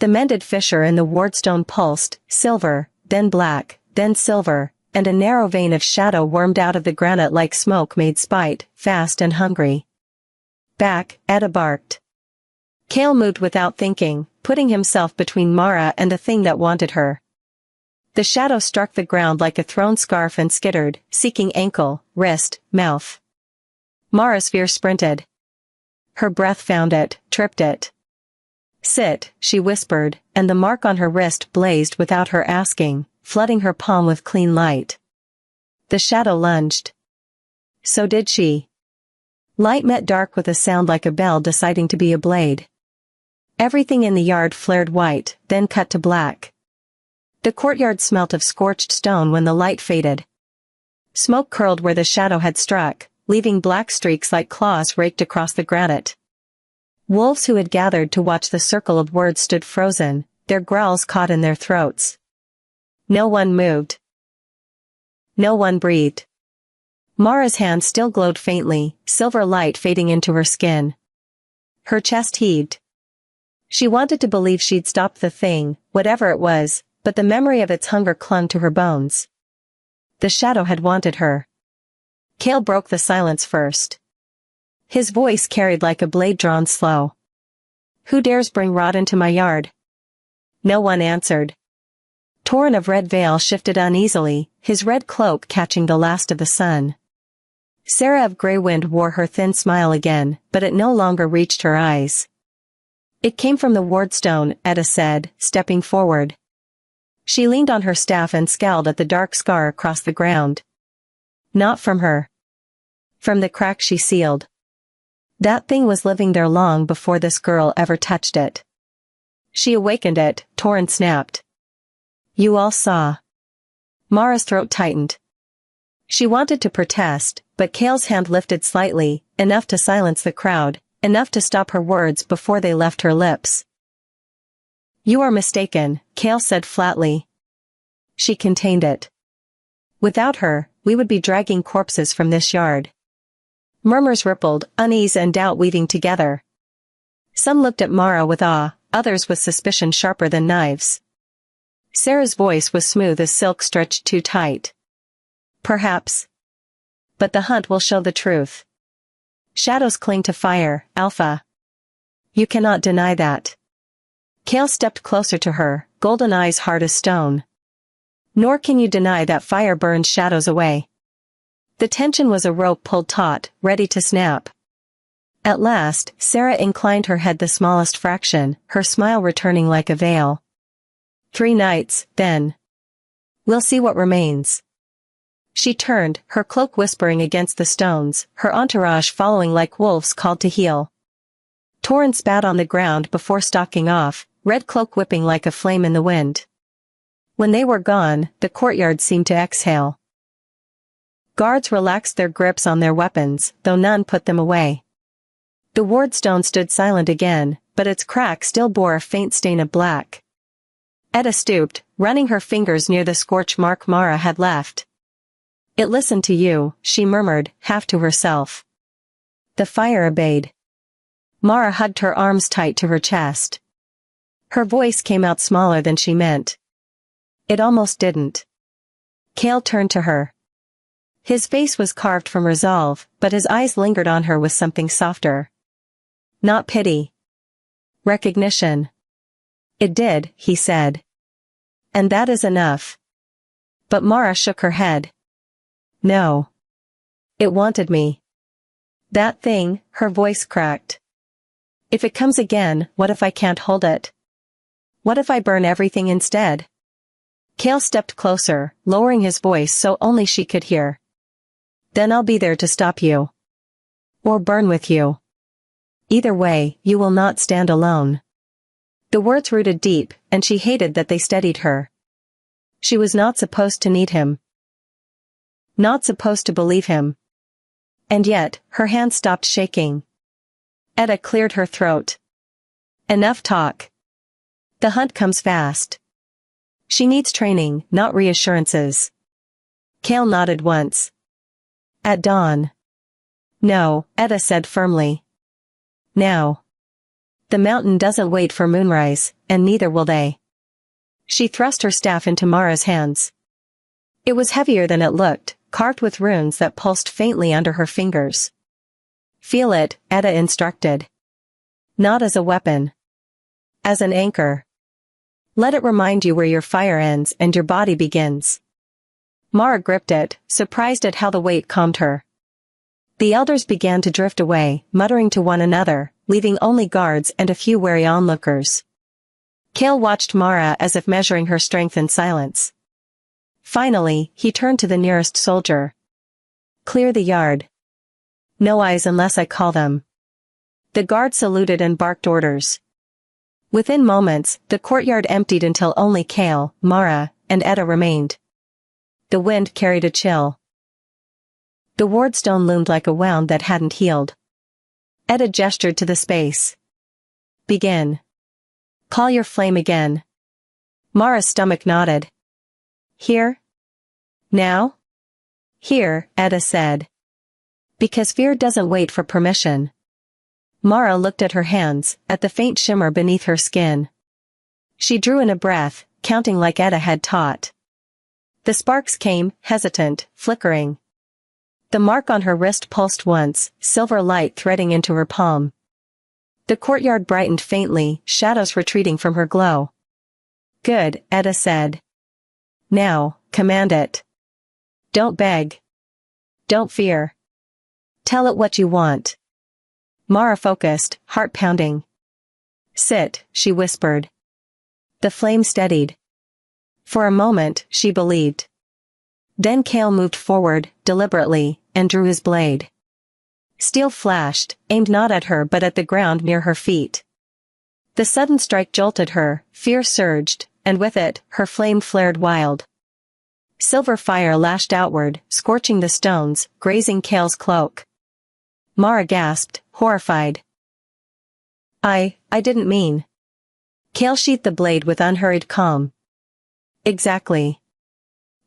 The mended fissure in the wardstone pulsed, silver, then black, then silver, and a narrow vein of shadow wormed out of the granite like smoke made spite, fast and hungry. Back, Edda barked. Cale moved without thinking, putting himself between Mara and the thing that wanted her. The shadow struck the ground like a thrown scarf and skittered, seeking ankle, wrist, mouth. Mara's fear sprinted. Her breath found it, tripped it. Sit, she whispered, and the mark on her wrist blazed without her asking, flooding her palm with clean light. The shadow lunged. So did she. Light met dark with a sound like a bell deciding to be a blade. Everything in the yard flared white, then cut to black. The courtyard smelt of scorched stone when the light faded. Smoke curled where the shadow had struck, leaving black streaks like claws raked across the granite. Wolves who had gathered to watch the circle of words stood frozen, their growls caught in their throats. No one moved. No one breathed. Mara's hand still glowed faintly, silver light fading into her skin. Her chest heaved. She wanted to believe she'd stopped the thing, whatever it was, but the memory of its hunger clung to her bones. The shadow had wanted her. Cale broke the silence first. His voice carried like a blade drawn slow. Who dares bring rot into my yard? No one answered. Torin of Red Veil shifted uneasily, his red cloak catching the last of the sun. Sarah of Grey Wind wore her thin smile again, but it no longer reached her eyes. It came from the wardstone, Edda said, stepping forward. She leaned on her staff and scowled at the dark scar across the ground. Not from her. From the crack she sealed. That thing was living there long before this girl ever touched it. She awakened it, Torin snapped. You all saw. Mara's throat tightened. She wanted to protest, but Cale's hand lifted slightly, enough to silence the crowd, enough to stop her words before they left her lips. You are mistaken, Cale said flatly. She contained it. Without her, we would be dragging corpses from this yard. Murmurs rippled, unease and doubt weaving together. Some looked at Mara with awe, others with suspicion sharper than knives. Sarah's voice was smooth as silk stretched too tight. Perhaps. But the hunt will show the truth. Shadows cling to fire, Alpha. You cannot deny that. Cale stepped closer to her, golden eyes hard as stone. Nor can you deny that fire burns shadows away. The tension was a rope pulled taut, ready to snap. At last, Sarah inclined her head the smallest fraction, her smile returning like a veil. 3 nights, then. We'll see what remains. She turned, her cloak whispering against the stones, her entourage following like wolves called to heel. Torin spat on the ground before stalking off, red cloak whipping like a flame in the wind. When they were gone, the courtyard seemed to exhale. Guards relaxed their grips on their weapons, though none put them away. The wardstone stood silent again, but its crack still bore a faint stain of black. Etta stooped, running her fingers near the scorch mark Mara had left. "It listened to you," she murmured, half to herself. The fire obeyed. Mara hugged her arms tight to her chest. Her voice came out smaller than she meant. "It almost didn't." Cale turned to her. His face was carved from resolve, but his eyes lingered on her with something softer. Not pity. Recognition. "It did," he said. "And that is enough." But Mara shook her head. "No. It wanted me." "That thing," her voice cracked. "If it comes again, what if I can't hold it? What if I burn everything instead?" Cale stepped closer, lowering his voice so only she could hear. "Then I'll be there to stop you. Or burn with you. Either way, you will not stand alone." The words rooted deep, and she hated that they steadied her. She was not supposed to need him. Not supposed to believe him. And yet, her hand stopped shaking. Etta cleared her throat. "Enough talk. The hunt comes fast. She needs training, not reassurances." Cale nodded once. "At dawn." "No," Etta said firmly. "Now. The mountain doesn't wait for moonrise, and neither will they." She thrust her staff into Mara's hands. It was heavier than it looked, carved with runes that pulsed faintly under her fingers. "Feel it," Etta instructed. "Not as a weapon. As an anchor. Let it remind you where your fire ends and your body begins." Mara gripped it, surprised at how the weight calmed her. The elders began to drift away, muttering to one another, leaving only guards and a few wary onlookers. Cale watched Mara as if measuring her strength in silence. Finally, he turned to the nearest soldier. "Clear the yard. No eyes unless I call them." The guard saluted and barked orders. Within moments, the courtyard emptied until only Cale, Mara, and Etta remained. The wind carried a chill. The wardstone loomed like a wound that hadn't healed. Etta gestured to the space. "Begin. Call your flame again." Mara's stomach nodded. "Here? Now?" "Here," Etta said. "Because fear doesn't wait for permission." Mara looked at her hands, at the faint shimmer beneath her skin. She drew in a breath, counting like Etta had taught. The sparks came, hesitant, flickering. The mark on her wrist pulsed once, silver light threading into her palm. The courtyard brightened faintly, shadows retreating from her glow. "Good," Etta said. "Now, command it. Don't beg. Don't fear. Tell it what you want." Mara focused, heart pounding. "Sit," she whispered. The flame steadied. For a moment, she believed. Then Cale moved forward, deliberately, and drew his blade. Steel flashed, aimed not at her but at the ground near her feet. The sudden strike jolted her, fear surged, and with it, her flame flared wild. Silver fire lashed outward, scorching the stones, grazing Cale's cloak. Mara gasped, horrified. I didn't mean." Cale sheathed the blade with unhurried calm. "Exactly.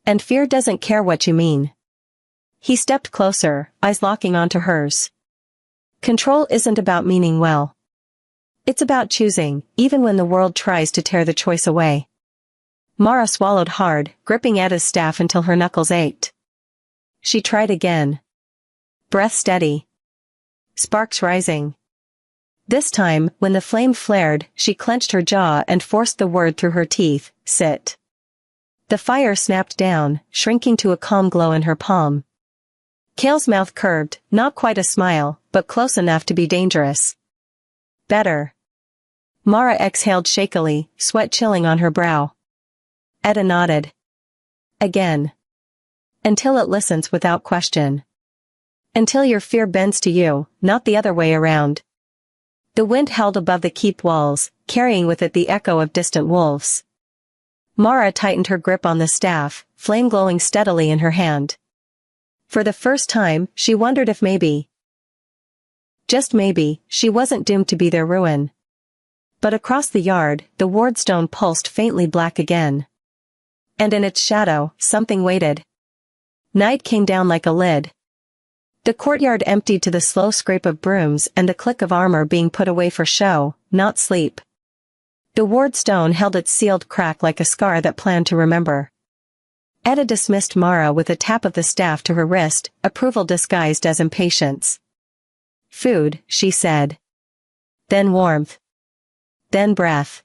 And fear doesn't care what you mean." He stepped closer, eyes locking onto hers. "Control isn't about meaning well. It's about choosing, even when the world tries to tear the choice away." Mara swallowed hard, gripping Etta's staff until her knuckles ached. She tried again. Breath steady. Sparks rising. This time, when the flame flared, she clenched her jaw and forced the word through her teeth, "Sit." The fire snapped down, shrinking to a calm glow in her palm. Cale's mouth curved, not quite a smile, but close enough to be dangerous. "Better." Mara exhaled shakily, sweat chilling on her brow. Etta nodded. "Again. Until it listens without question. Until your fear bends to you, not the other way around." The wind howled above the keep walls, carrying with it the echo of distant wolves. Mara tightened her grip on the staff, flame glowing steadily in her hand. For the first time, she wondered if maybe Just maybe, she wasn't doomed to be their ruin. But across the yard, the wardstone pulsed faintly black again. And in its shadow, something waited. Night came down like a lid. The courtyard emptied to the slow scrape of brooms and the click of armor being put away for show, not sleep. The wardstone held its sealed crack like a scar that planned to remember. Etta dismissed Mara with a tap of the staff to her wrist, approval disguised as impatience. Food, she said. Then warmth. Then breath.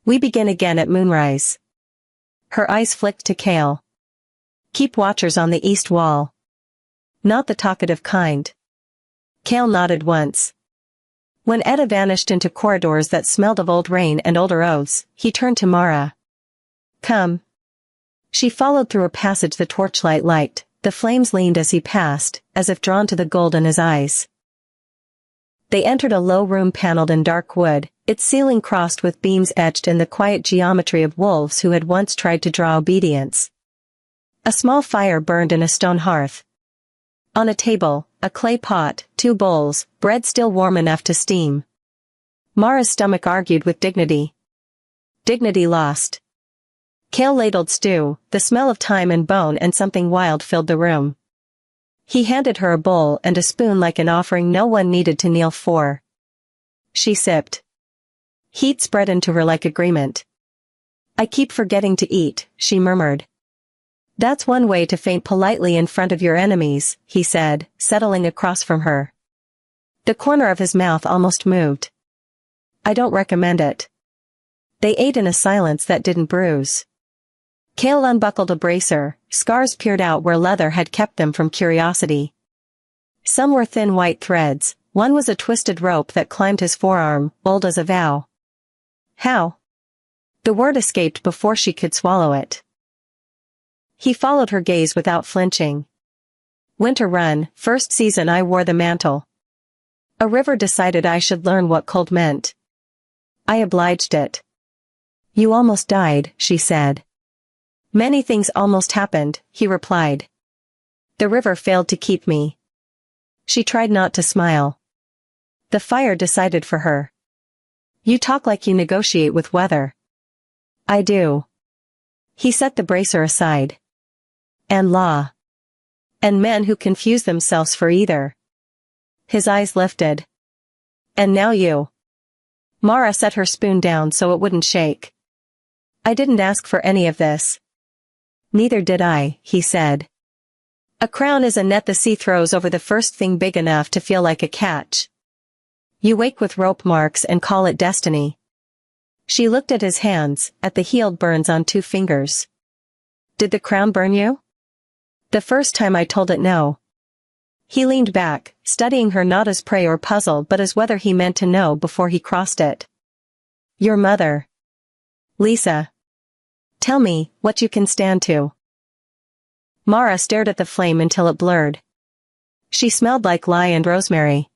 We begin again at moonrise. Her eyes flicked to Kale. Keep watchers on the east wall. Not the talkative kind. Kale nodded once. When Etta vanished into corridors that smelled of old rain and older oaths, he turned to Mara. Come. She followed through a passage the torchlight lighted. The flames leaned as he passed, as if drawn to the gold in his eyes. They entered a low room paneled in dark wood, its ceiling crossed with beams etched in the quiet geometry of wolves who had once tried to draw obedience. A small fire burned in a stone hearth. On a table, a clay pot, 2 bowls, bread still warm enough to steam. Mara's stomach argued with dignity. Dignity lost. Kale ladled stew, the smell of thyme and bone and something wild filled the room. He handed her a bowl and a spoon like an offering no one needed to kneel for. She sipped. Heat spread into her like agreement. I keep forgetting to eat, she murmured. That's one way to faint politely in front of your enemies, he said, settling across from her. The corner of his mouth almost moved. I don't recommend it. They ate in a silence that didn't bruise. Kale unbuckled a bracer, scars peered out where leather had kept them from curiosity. Some were thin white threads, one was a twisted rope that climbed his forearm, old as a vow. How? The word escaped before she could swallow it. He followed her gaze without flinching. Winter run, first season I wore the mantle. A river decided I should learn what cold meant. I obliged it. You almost died, she said. Many things almost happened, he replied. The river failed to keep me. She tried not to smile. The fire decided for her. You talk like you negotiate with weather. I do. He set the bracer aside. And law. And men who confuse themselves for either. His eyes lifted. And now you. Mara set her spoon down so it wouldn't shake. I didn't ask for any of this. Neither did I, he said. A crown is a net the sea throws over the first thing big enough to feel like a catch. You wake with rope marks and call it destiny. She looked at his hands, at the healed burns on 2 fingers. Did the crown burn you? The first time I told it no. He leaned back, studying her not as prey or puzzle but as whether he meant to know before he crossed it. Your mother. Lisa. Tell me, what you can stand to. Mara stared at the flame until it blurred. She smelled like lye and rosemary.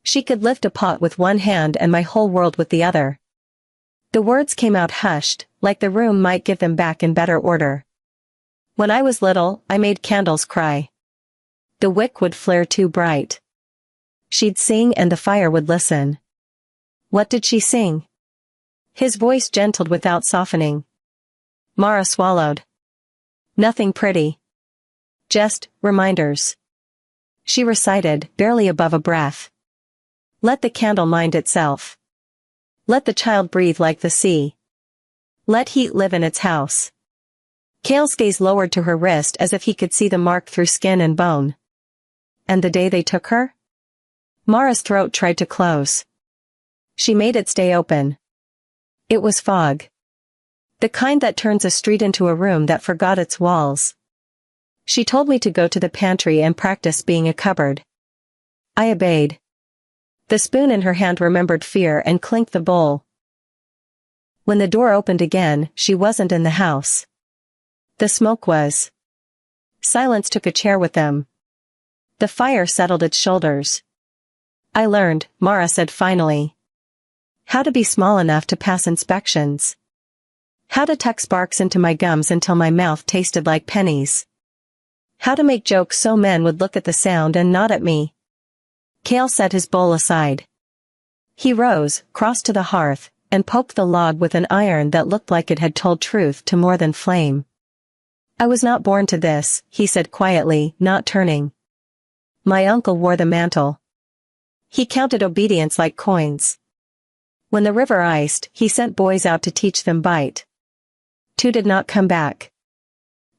She could lift a pot with one hand and my whole world with the other. The words came out hushed, like the room might give them back in better order. When I was little, I made candles cry. The wick would flare too bright. She'd sing and the fire would listen. What did she sing? His voice gentled without softening. Mara swallowed. Nothing pretty. Just, reminders. She recited, barely above a breath. Let the candle mind itself. Let the child breathe like the sea. Let heat live in its house. Kale's gaze lowered to her wrist as if he could see the mark through skin and bone. And the day they took her? Mara's throat tried to close. She made it stay open. It was fog. The kind that turns a street into a room that forgot its walls. She told me to go to the pantry and practice being a cupboard. I obeyed. The spoon in her hand remembered fear and clinked the bowl. When the door opened again, she wasn't in the house. The smoke was. Silence took a chair with them. The fire settled its shoulders. I learned, Mara said finally. How to be small enough to pass inspections. How to tuck sparks into my gums until my mouth tasted like pennies. How to make jokes so men would look at the sound and nod at me. Kale set his bowl aside. He rose, crossed to the hearth, and poked the log with an iron that looked like it had told truth to more than flame. "I was not born to this," he said quietly, not turning. "My uncle wore the mantle. He counted obedience like coins. When the river iced, he sent boys out to teach them bite. 2 did not come back.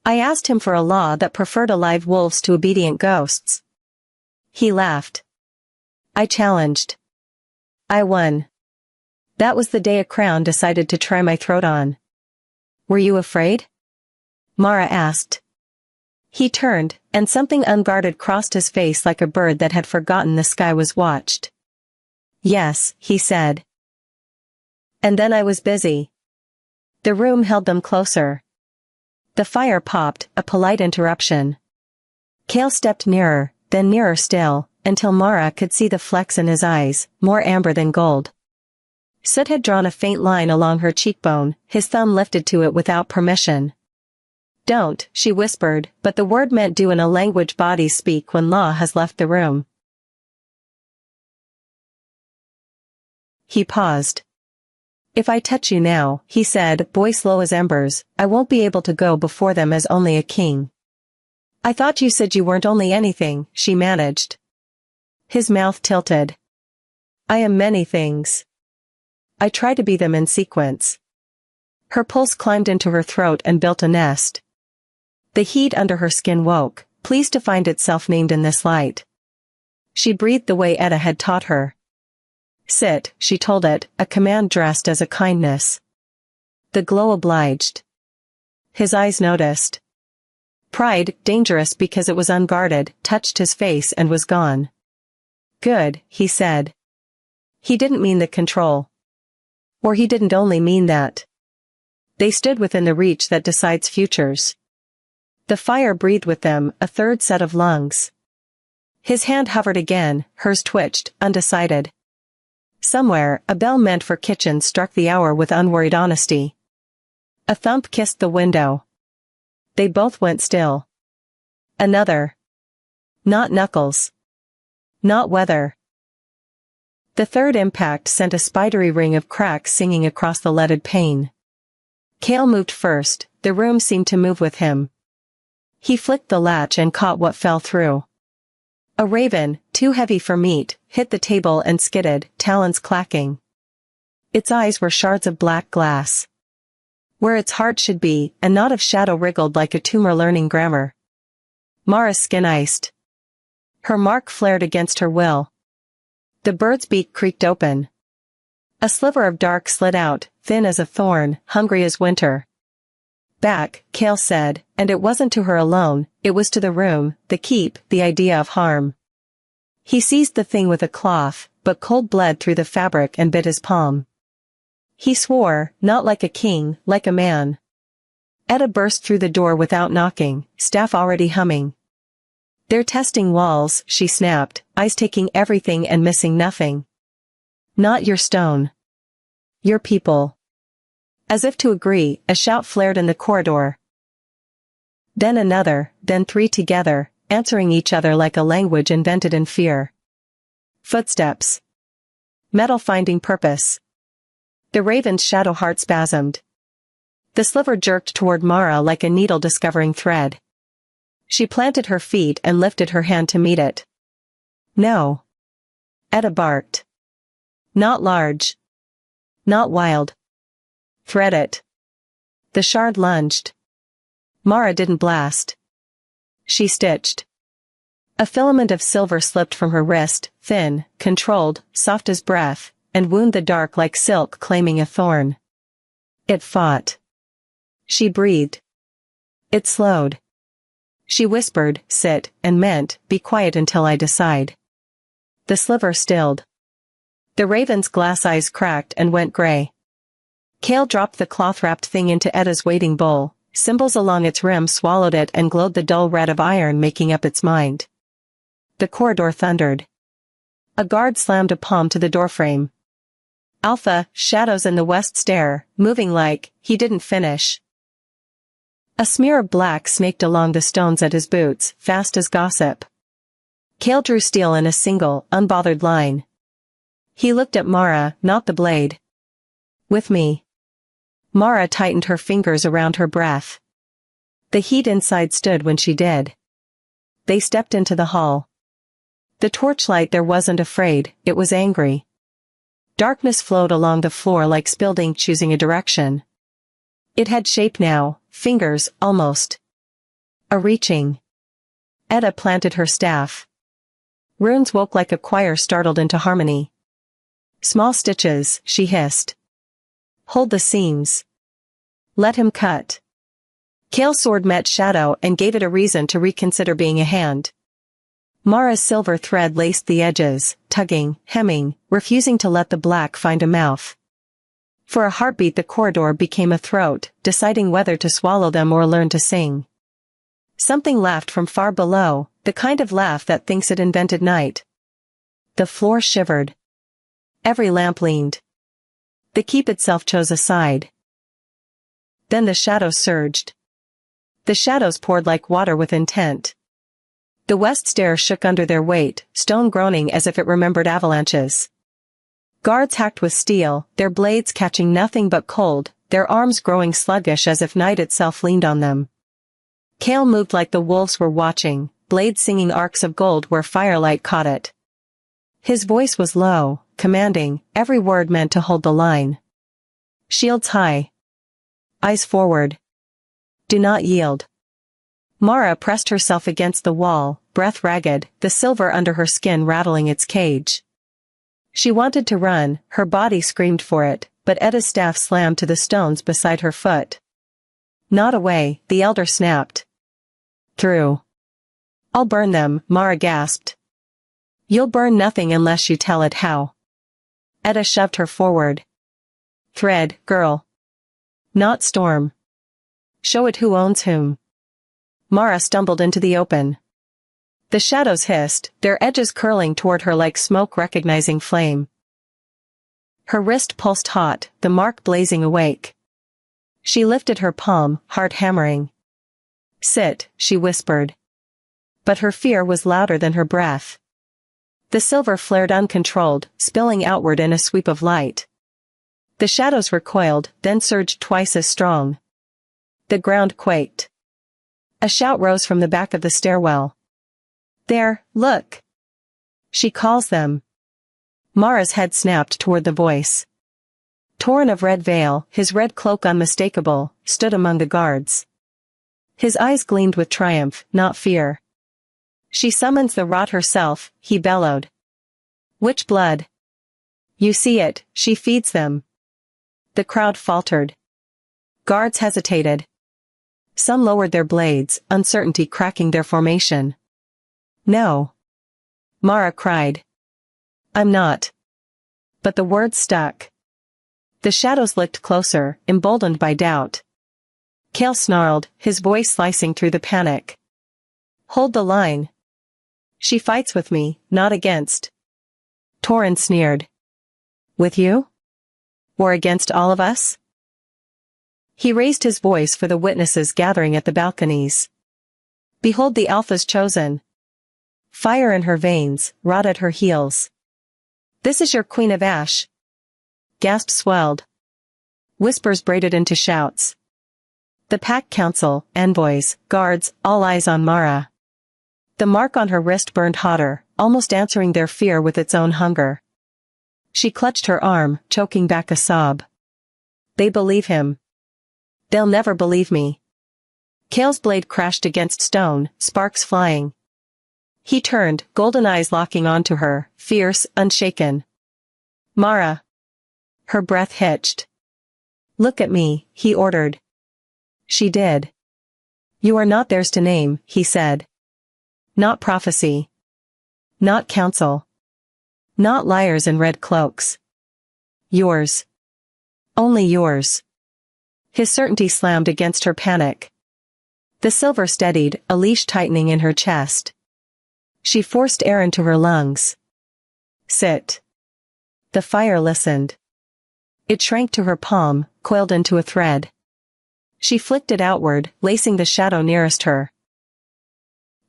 I asked him for a law that preferred alive wolves to obedient ghosts. He laughed. I challenged. I won. That was the day a crown decided to try my throat on." "Were you afraid?" Mara asked. He turned, and something unguarded crossed his face like a bird that had forgotten the sky was watched. "Yes," he said. "And then I was busy." The room held them closer. The fire popped, a polite interruption. Kale stepped nearer, then nearer still, until Mara could see the flecks in his eyes, more amber than gold. Soot had drawn a faint line along her cheekbone, his thumb lifted to it without permission. "Don't," she whispered, but the word meant do in a language bodies speak when law has left the room. He paused. "If I touch you now," he said, voice low as embers, "I won't be able to go before them as only a king." "I thought you said you weren't only anything," she managed. His mouth tilted. "I am many things. I try to be them in sequence." Her pulse climbed into her throat and built a nest. The heat under her skin woke, pleased to find itself named in this light. She breathed the way Etta had taught her. "Sit," she told it, a command dressed as a kindness. The glow obliged. His eyes noticed. Pride, dangerous because it was unguarded, touched his face and was gone. "Good," he said. He didn't mean the control. Or he didn't only mean that. They stood within the reach that decides futures. The fire breathed with them, a third set of lungs. His hand hovered again, hers twitched, undecided. Somewhere, a bell meant for kitchen struck the hour with unworried honesty. A thump kissed the window. They both went still. Another. Not knuckles. Not weather. The third impact sent a spidery ring of cracks singing across the leaded pane. Kale moved first, the room seemed to move with him. He flicked the latch and caught what fell through. A raven, too heavy for meat, hit the table and skidded, talons clacking. Its eyes were shards of black glass. Where its heart should be, a knot of shadow wriggled like a tumor learning grammar. Mara's skin iced. Her mark flared against her will. The bird's beak creaked open. A sliver of dark slid out, thin as a thorn, hungry as winter. "Back," Kale said, and it wasn't to her alone, it was to the room, the keep, the idea of harm. He seized the thing with a cloth, but cold bled through the fabric and bit his palm. He swore, not like a king, like a man. Etta burst through the door without knocking, staff already humming. "They're testing walls," she snapped, eyes taking everything and missing nothing. "Not your stone. Your people." As if to agree, a shout flared in the corridor. Then another, then 3 together, answering each other like a language invented in fear. Footsteps. Metal finding purpose. The raven's shadow heart spasmed. The sliver jerked toward Mara like a needle discovering thread. She planted her feet and lifted her hand to meet it. "No." Etta barked. "Not large. Not wild. Thread it." The shard lunged. Mara didn't blast. She stitched. A filament of silver slipped from her wrist, thin, controlled, soft as breath, and wound the dark like silk claiming a thorn. It fought. She breathed. It slowed. She whispered, "Sit," and meant, "Be quiet until I decide." The sliver stilled. The raven's glass eyes cracked and went gray. Kale dropped the cloth-wrapped thing into Etta's waiting bowl, symbols along its rim swallowed it and glowed the dull red of iron making up its mind. The corridor thundered. A guard slammed a palm to the doorframe. "Alpha," shadows in the west stair, moving like, he didn't finish. A smear of black snaked along the stones at his boots, fast as gossip. Kale drew steel in a single, unbothered line. He looked at Mara, not the blade. With me. Mara tightened her fingers around her breath. The heat inside stood when she did. They stepped into the hall. The torchlight there wasn't afraid, it was angry. Darkness flowed along the floor like spilled ink choosing a direction. It had shape now, fingers, almost. A reaching. Etta planted her staff. Runes woke like a choir startled into harmony. Small stitches, she hissed. Hold the seams. Let him cut. Kale's sword met shadow and gave it a reason to reconsider being a hand. Mara's silver thread laced the edges, tugging, hemming, refusing to let the black find a mouth. For a heartbeat the corridor became a throat, deciding whether to swallow them or learn to sing. Something laughed from far below, the kind of laugh that thinks it invented night. The floor shivered. Every lamp leaned. The keep itself chose a side. Then the shadows surged. The shadows poured like water with intent. The west stair shook under their weight, stone groaning as if it remembered avalanches. Guards hacked with steel, their blades catching nothing but cold, their arms growing sluggish as if night itself leaned on them. Kale moved like the wolves were watching, blades singing arcs of gold where firelight caught it. His voice was low, commanding, every word meant to hold the line. Shields high. Eyes forward. Do not yield. Mara pressed herself against the wall, breath ragged, the silver under her skin rattling its cage. She wanted to run, her body screamed for it, but Etta's staff slammed to the stones beside her foot. Not away, the elder snapped. Through. I'll burn them, Mara gasped. You'll burn nothing unless you tell it how. Etta shoved her forward. Thread, girl. Not storm. Show it who owns whom. Mara stumbled into the open. The shadows hissed, their edges curling toward her like smoke recognizing flame. Her wrist pulsed hot, the mark blazing awake. She lifted her palm, heart hammering. Sit, she whispered. But her fear was louder than her breath. The silver flared uncontrolled, spilling outward in a sweep of light. The shadows recoiled, then surged twice as strong. The ground quaked. A shout rose from the back of the stairwell. There, look! She calls them. Mara's head snapped toward the voice. Torn of red veil, his red cloak unmistakable, stood among the guards. His eyes gleamed with triumph, not fear. She summons the rot herself, he bellowed. Which blood? You see it, she feeds them. The crowd faltered. Guards hesitated. Some lowered their blades, uncertainty cracking their formation. No. Mara cried. I'm not. But the words stuck. The shadows licked closer, emboldened by doubt. Kale snarled, his voice slicing through the panic. Hold the line. She fights with me, not against. Torrin sneered. With you? Or against all of us? He raised his voice for the witnesses gathering at the balconies. Behold the Alpha's chosen. Fire in her veins, rot at her heels. This is your Queen of Ash. Gasps swelled. Whispers braided into shouts. The pack council, envoys, guards, all eyes on Mara. The mark on her wrist burned hotter, almost answering their fear with its own hunger. She clutched her arm, choking back a sob. They believe him. They'll never believe me. Kale's blade crashed against stone, sparks flying. He turned, golden eyes locking onto her, fierce, unshaken. Mara. Her breath hitched. Look at me, he ordered. She did. You are not theirs to name, he said. Not prophecy. Not counsel. Not liars in red cloaks. Yours. Only yours. His certainty slammed against her panic. The silver steadied, a leash tightening in her chest. She forced air into her lungs. Sit. The fire listened. It shrank to her palm, coiled into a thread. She flicked it outward, lacing the shadow nearest her.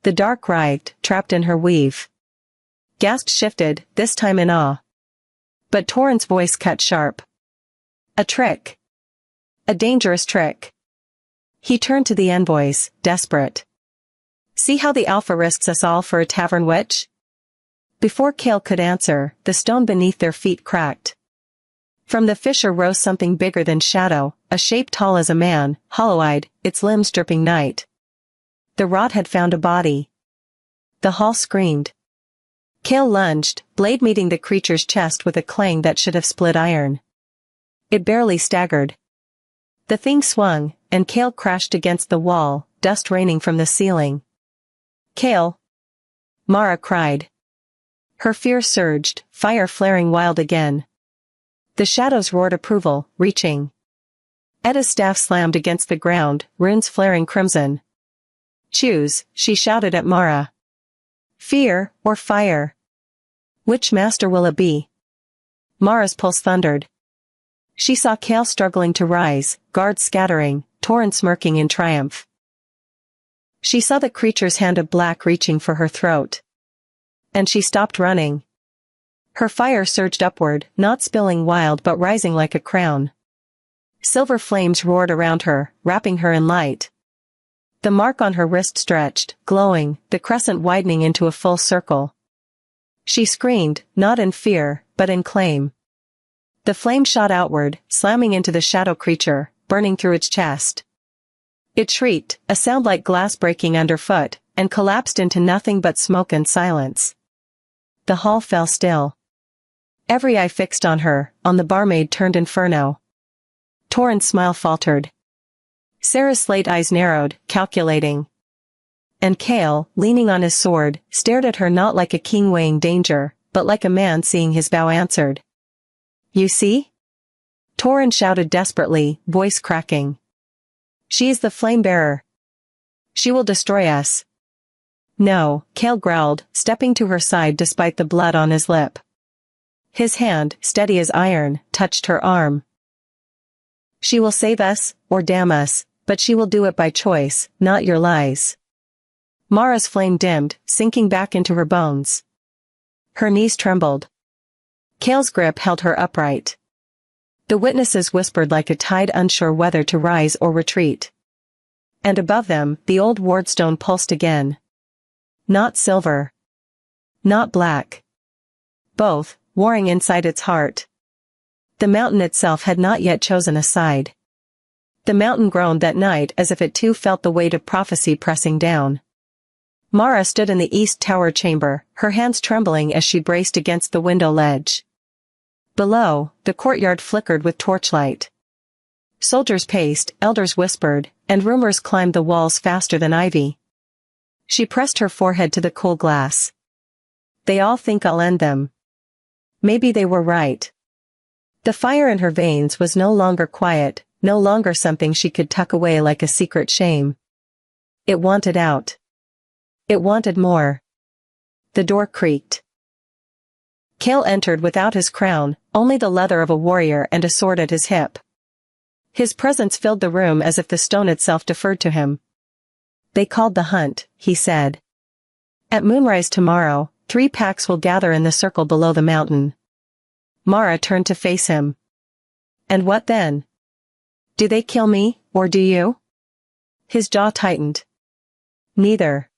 The dark writhed, trapped in her weave. Gast shifted, this time in awe. But Torrent's voice cut sharp. A trick. A dangerous trick. He turned to the envoys, desperate. See how the Alpha risks us all for a tavern witch? Before Kale could answer, the stone beneath their feet cracked. From the fissure rose something bigger than shadow, a shape tall as a man, hollow-eyed, its limbs dripping night. The rot had found a body. The hall screamed. Kale lunged, blade meeting the creature's chest with a clang that should have split iron. It barely staggered. The thing swung, and Kale crashed against the wall, dust raining from the ceiling. Kale! Mara cried. Her fear surged, fire flaring wild again. The shadows roared approval, reaching. Edda's staff slammed against the ground, runes flaring crimson. Choose, she shouted at Mara. Fear, or fire? Which master will it be? Mara's pulse thundered. She saw Kale struggling to rise, guards scattering, Torrent smirking in triumph. She saw the creature's hand of black reaching for her throat. And she stopped running. Her fire surged upward, not spilling wild but rising like a crown. Silver flames roared around her, wrapping her in light. The mark on her wrist stretched, glowing, the crescent widening into a full circle. She screamed, not in fear, but in claim. The flame shot outward, slamming into the shadow creature, burning through its chest. It shrieked, a sound like glass breaking underfoot, and collapsed into nothing but smoke and silence. The hall fell still. Every eye fixed on her, on the barmaid turned inferno. Torrent's smile faltered. Sarah's slate eyes narrowed, calculating. And Kale, leaning on his sword, stared at her not like a king weighing danger, but like a man seeing his vow answered. You see? Torrent shouted desperately, voice cracking. She is the Flamebearer. She will destroy us. No, Kale growled, stepping to her side despite the blood on his lip. His hand, steady as iron, touched her arm. She will save us, or damn us, but she will do it by choice, not your lies. Mara's flame dimmed, sinking back into her bones. Her knees trembled. Kale's grip held her upright. The witnesses whispered like a tide unsure whether to rise or retreat. And above them, the old wardstone pulsed again. Not silver. Not black. Both, warring inside its heart. The mountain itself had not yet chosen a side. The mountain groaned that night as if it too felt the weight of prophecy pressing down. Mara stood in the east tower chamber, her hands trembling as she braced against the window ledge. Below, the courtyard flickered with torchlight. Soldiers paced, elders whispered, and rumors climbed the walls faster than ivy. She pressed her forehead to the cool glass. They all think I'll end them. Maybe they were right. The fire in her veins was no longer quiet, no longer something she could tuck away like a secret shame. It wanted out. It wanted more. The door creaked. Kale entered without his crown, only the leather of a warrior and a sword at his hip. His presence filled the room as if the stone itself deferred to him. They called the hunt, he said. At moonrise tomorrow, 3 packs will gather in the circle below the mountain. Mara turned to face him. And what then? Do they kill me, or do you? His jaw tightened. Neither.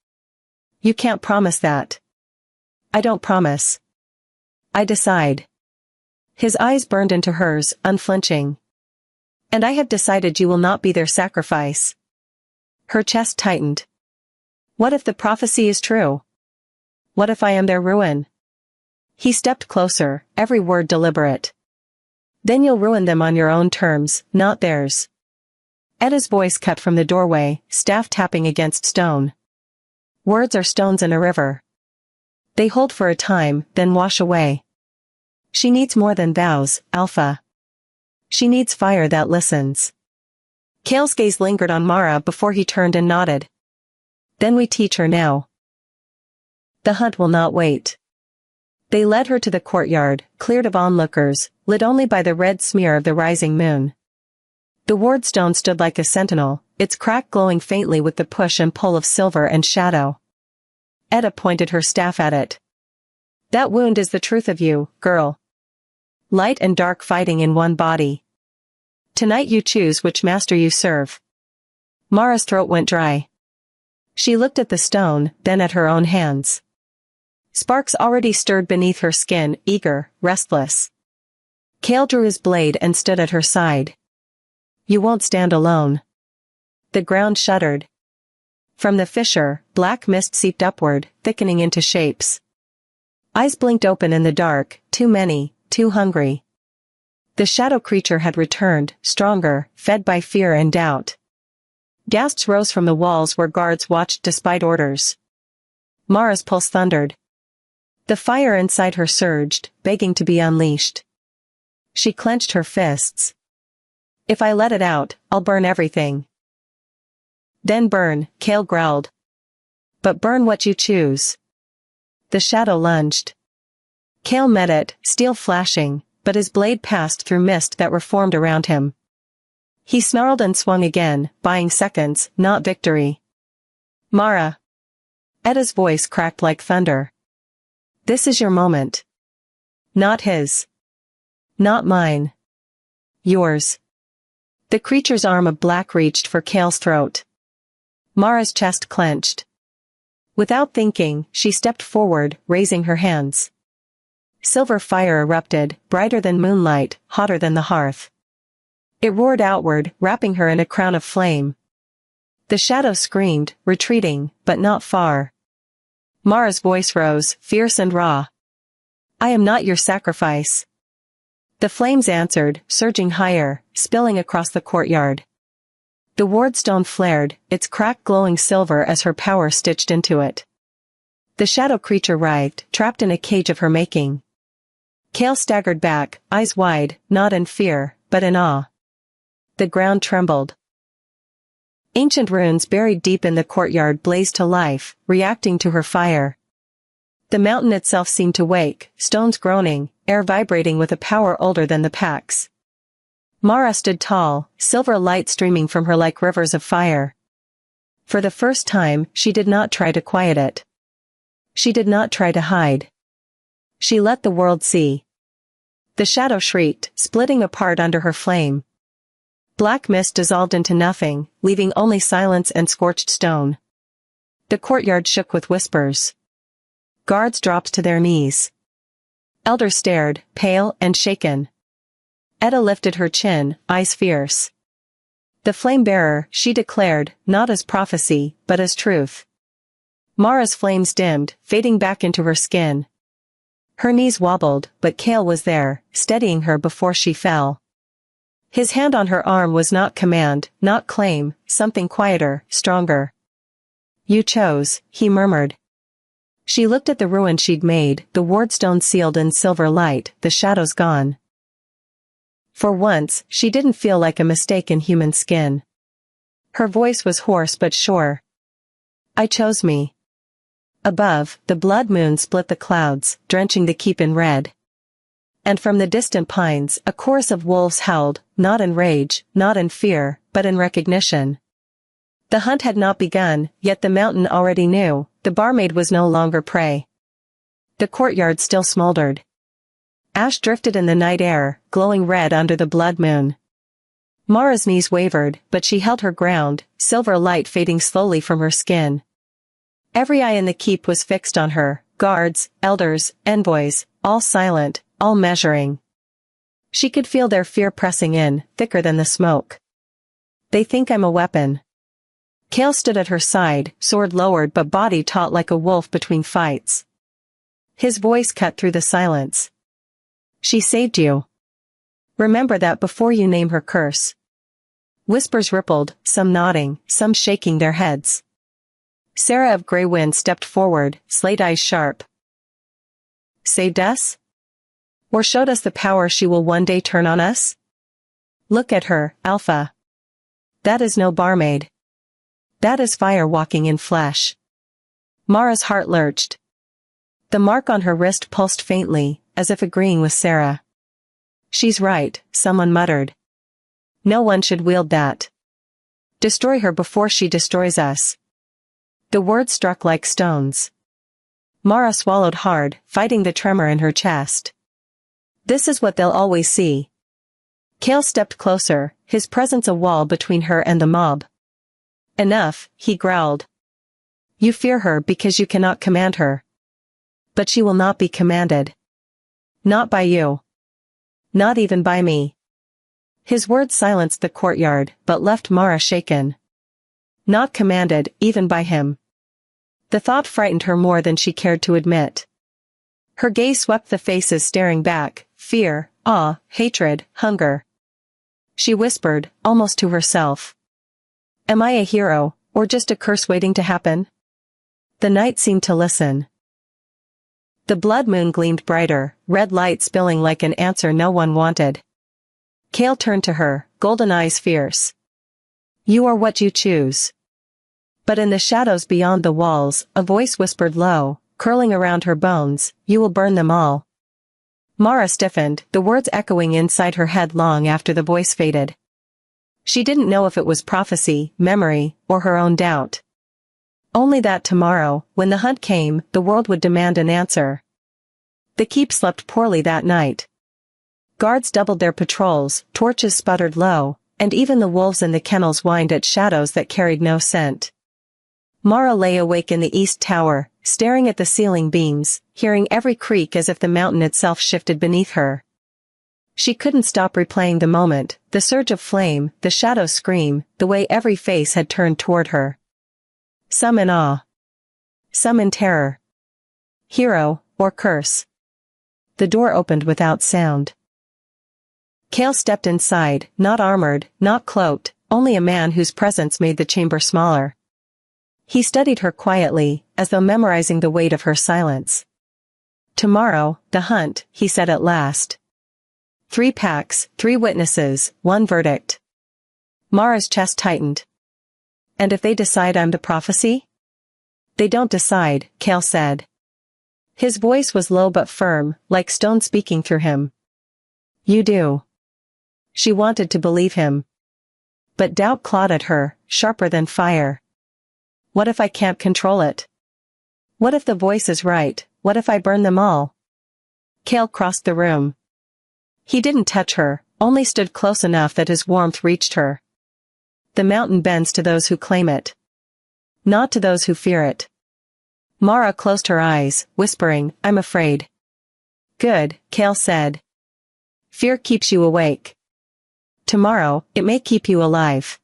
You can't promise that. I don't promise. I decide. His eyes burned into hers, unflinching. And I have decided you will not be their sacrifice. Her chest tightened. What if the prophecy is true? What if I am their ruin? He stepped closer, every word deliberate. Then you'll ruin them on your own terms, not theirs. Edda's voice cut from the doorway, staff tapping against stone. Words are stones in a river. They hold for a time, then wash away. She needs more than vows, Alpha. She needs fire that listens. Kale's gaze lingered on Mara before he turned and nodded. Then we teach her now. The hunt will not wait. They led her to the courtyard, cleared of onlookers, lit only by the red smear of the rising moon. The wardstone stood like a sentinel, its crack glowing faintly with the push and pull of silver and shadow. Edda pointed her staff at it. That wound is the truth of you, girl. Light and dark fighting in one body. Tonight you choose which master you serve. Mara's throat went dry. She looked at the stone, then at her own hands. Sparks already stirred beneath her skin, eager, restless. Cale drew his blade and stood at her side. You won't stand alone. The ground shuddered. From the fissure, black mist seeped upward, thickening into shapes. Eyes blinked open in the dark, too many, too hungry. The shadow creature had returned, stronger, fed by fear and doubt. Gasps rose from the walls where guards watched despite orders. Mara's pulse thundered. The fire inside her surged, begging to be unleashed. She clenched her fists. If I let it out, I'll burn everything. Then burn, Cale growled. But burn what you choose. The shadow lunged. Cale met it, steel flashing, but his blade passed through mist that reformed around him. He snarled and swung again, buying seconds, not victory. Mara. Edda's voice cracked like thunder. This is your moment. Not his. Not mine. Yours. The creature's arm of black reached for Cale's throat. Mara's chest clenched. Without thinking, she stepped forward, raising her hands. Silver fire erupted, brighter than moonlight, hotter than the hearth. It roared outward, wrapping her in a crown of flame. The shadow screamed, retreating, but not far. Mara's voice rose, fierce and raw. I am not your sacrifice. The flames answered, surging higher, spilling across the courtyard. The wardstone flared, its crack glowing silver as her power stitched into it. The shadow creature writhed, trapped in a cage of her making. Cale staggered back, eyes wide, not in fear, but in awe. The ground trembled. Ancient runes buried deep in the courtyard blazed to life, reacting to her fire. The mountain itself seemed to wake, stones groaning, air vibrating with a power older than the pack's. Mara stood tall, silver light streaming from her like rivers of fire. For the first time, she did not try to quiet it. She did not try to hide. She let the world see. The shadow shrieked, splitting apart under her flame. Black mist dissolved into nothing, leaving only silence and scorched stone. The courtyard shook with whispers. Guards dropped to their knees. Elders stared, pale and shaken. Edda lifted her chin, eyes fierce. The Flamebearer, she declared, not as prophecy, but as truth. Mara's flames dimmed, fading back into her skin. Her knees wobbled, but Cale was there, steadying her before she fell. His hand on her arm was not command, not claim, something quieter, stronger. You chose, he murmured. She looked at the ruin she'd made, the wardstone sealed in silver light, the shadows gone. For once, she didn't feel like a mistake in human skin. Her voice was hoarse but sure. I chose me. Above, the blood moon split the clouds, drenching the keep in red. And from the distant pines, a chorus of wolves howled, not in rage, not in fear, but in recognition. The hunt had not begun, yet the mountain already knew, the barmaid was no longer prey. The courtyard still smoldered. Ash drifted in the night air, glowing red under the blood moon. Mara's knees wavered, but she held her ground, silver light fading slowly from her skin. Every eye in the keep was fixed on her, guards, elders, envoys, all silent, all measuring. She could feel their fear pressing in, thicker than the smoke. They think I'm a weapon. Cale stood at her side, sword lowered but body taut like a wolf between fights. His voice cut through the silence. She saved you. Remember that before you name her curse. Whispers rippled, some nodding, some shaking their heads. Sarah of Grey Wind stepped forward, slate eyes sharp. Saved us? Or showed us the power she will one day turn on us? Look at her, Alpha. That is no barmaid. That is fire walking in flesh. Mara's heart lurched. The mark on her wrist pulsed faintly, as if agreeing with Sarah. She's right, someone muttered. No one should wield that. Destroy her before she destroys us. The words struck like stones. Mara swallowed hard, fighting the tremor in her chest. This is what they'll always see. Cale stepped closer, his presence a wall between her and the mob. Enough, he growled. You fear her because you cannot command her. But she will not be commanded. Not by you. Not even by me. His words silenced the courtyard, but left Mara shaken. Not commanded, even by him. The thought frightened her more than she cared to admit. Her gaze swept the faces staring back, fear, awe, hatred, hunger. She whispered, almost to herself. Am I a hero, or just a curse waiting to happen? The night seemed to listen. The blood moon gleamed brighter, red light spilling like an answer no one wanted. Cale turned to her, golden eyes fierce. You are what you choose. But in the shadows beyond the walls, a voice whispered low, curling around her bones, you will burn them all. Mara stiffened, the words echoing inside her head long after the voice faded. She didn't know if it was prophecy, memory, or her own doubt. Only that tomorrow, when the hunt came, the world would demand an answer. The keep slept poorly that night. Guards doubled their patrols, torches sputtered low, and even the wolves in the kennels whined at shadows that carried no scent. Mara lay awake in the east tower, staring at the ceiling beams, hearing every creak as if the mountain itself shifted beneath her. She couldn't stop replaying the moment, the surge of flame, the shadow scream, the way every face had turned toward her. Some in awe. Some in terror. Hero, or curse. The door opened without sound. Cale stepped inside, not armored, not cloaked, only a man whose presence made the chamber smaller. He studied her quietly, as though memorizing the weight of her silence. Tomorrow, the hunt, he said at last. 3 packs, 3 witnesses, 1 verdict. Mara's chest tightened. And if they decide I'm the prophecy? They don't decide, Cale said. His voice was low but firm, like stone speaking through him. You do. She wanted to believe him. But doubt clawed at her, sharper than fire. What if I can't control it? What if the voice is right, what if I burn them all? Cale crossed the room. He didn't touch her, only stood close enough that his warmth reached her. The mountain bends to those who claim it. Not to those who fear it. Mara closed her eyes, whispering, I'm afraid. Good, Cale said. Fear keeps you awake. Tomorrow, it may keep you alive.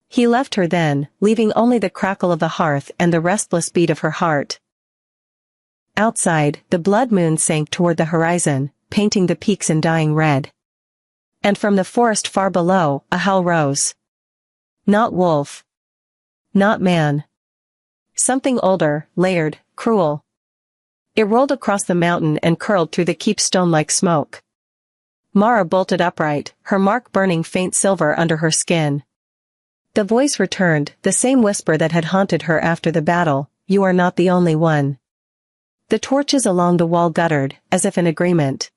He left her then, leaving only the crackle of the hearth and the restless beat of her heart. Outside, the blood moon sank toward the horizon, painting the peaks in dying red. And from the forest far below, a howl rose. Not wolf. Not man. Something older, layered, cruel. It rolled across the mountain and curled through the keep stone like smoke. Mara bolted upright, her mark burning faint silver under her skin. The voice returned, the same whisper that had haunted her after the battle, you are not the only one. The torches along the wall guttered, as if in agreement.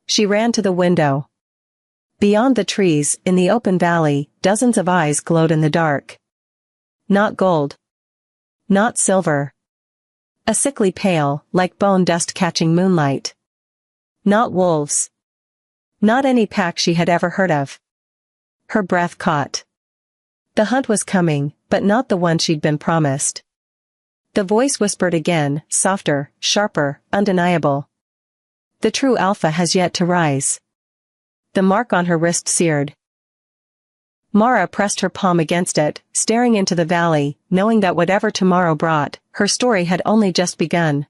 She ran to the window. Beyond the trees, in the open valley, dozens of eyes glowed in the dark. Not gold. Not silver. A sickly pale, like bone dust catching moonlight. Not wolves. Not any pack she had ever heard of. Her breath caught. The hunt was coming, but not the one she'd been promised. The voice whispered again, softer, sharper, undeniable. The true alpha has yet to rise. The mark on her wrist seared. Mara pressed her palm against it, staring into the valley, knowing that whatever tomorrow brought, her story had only just begun.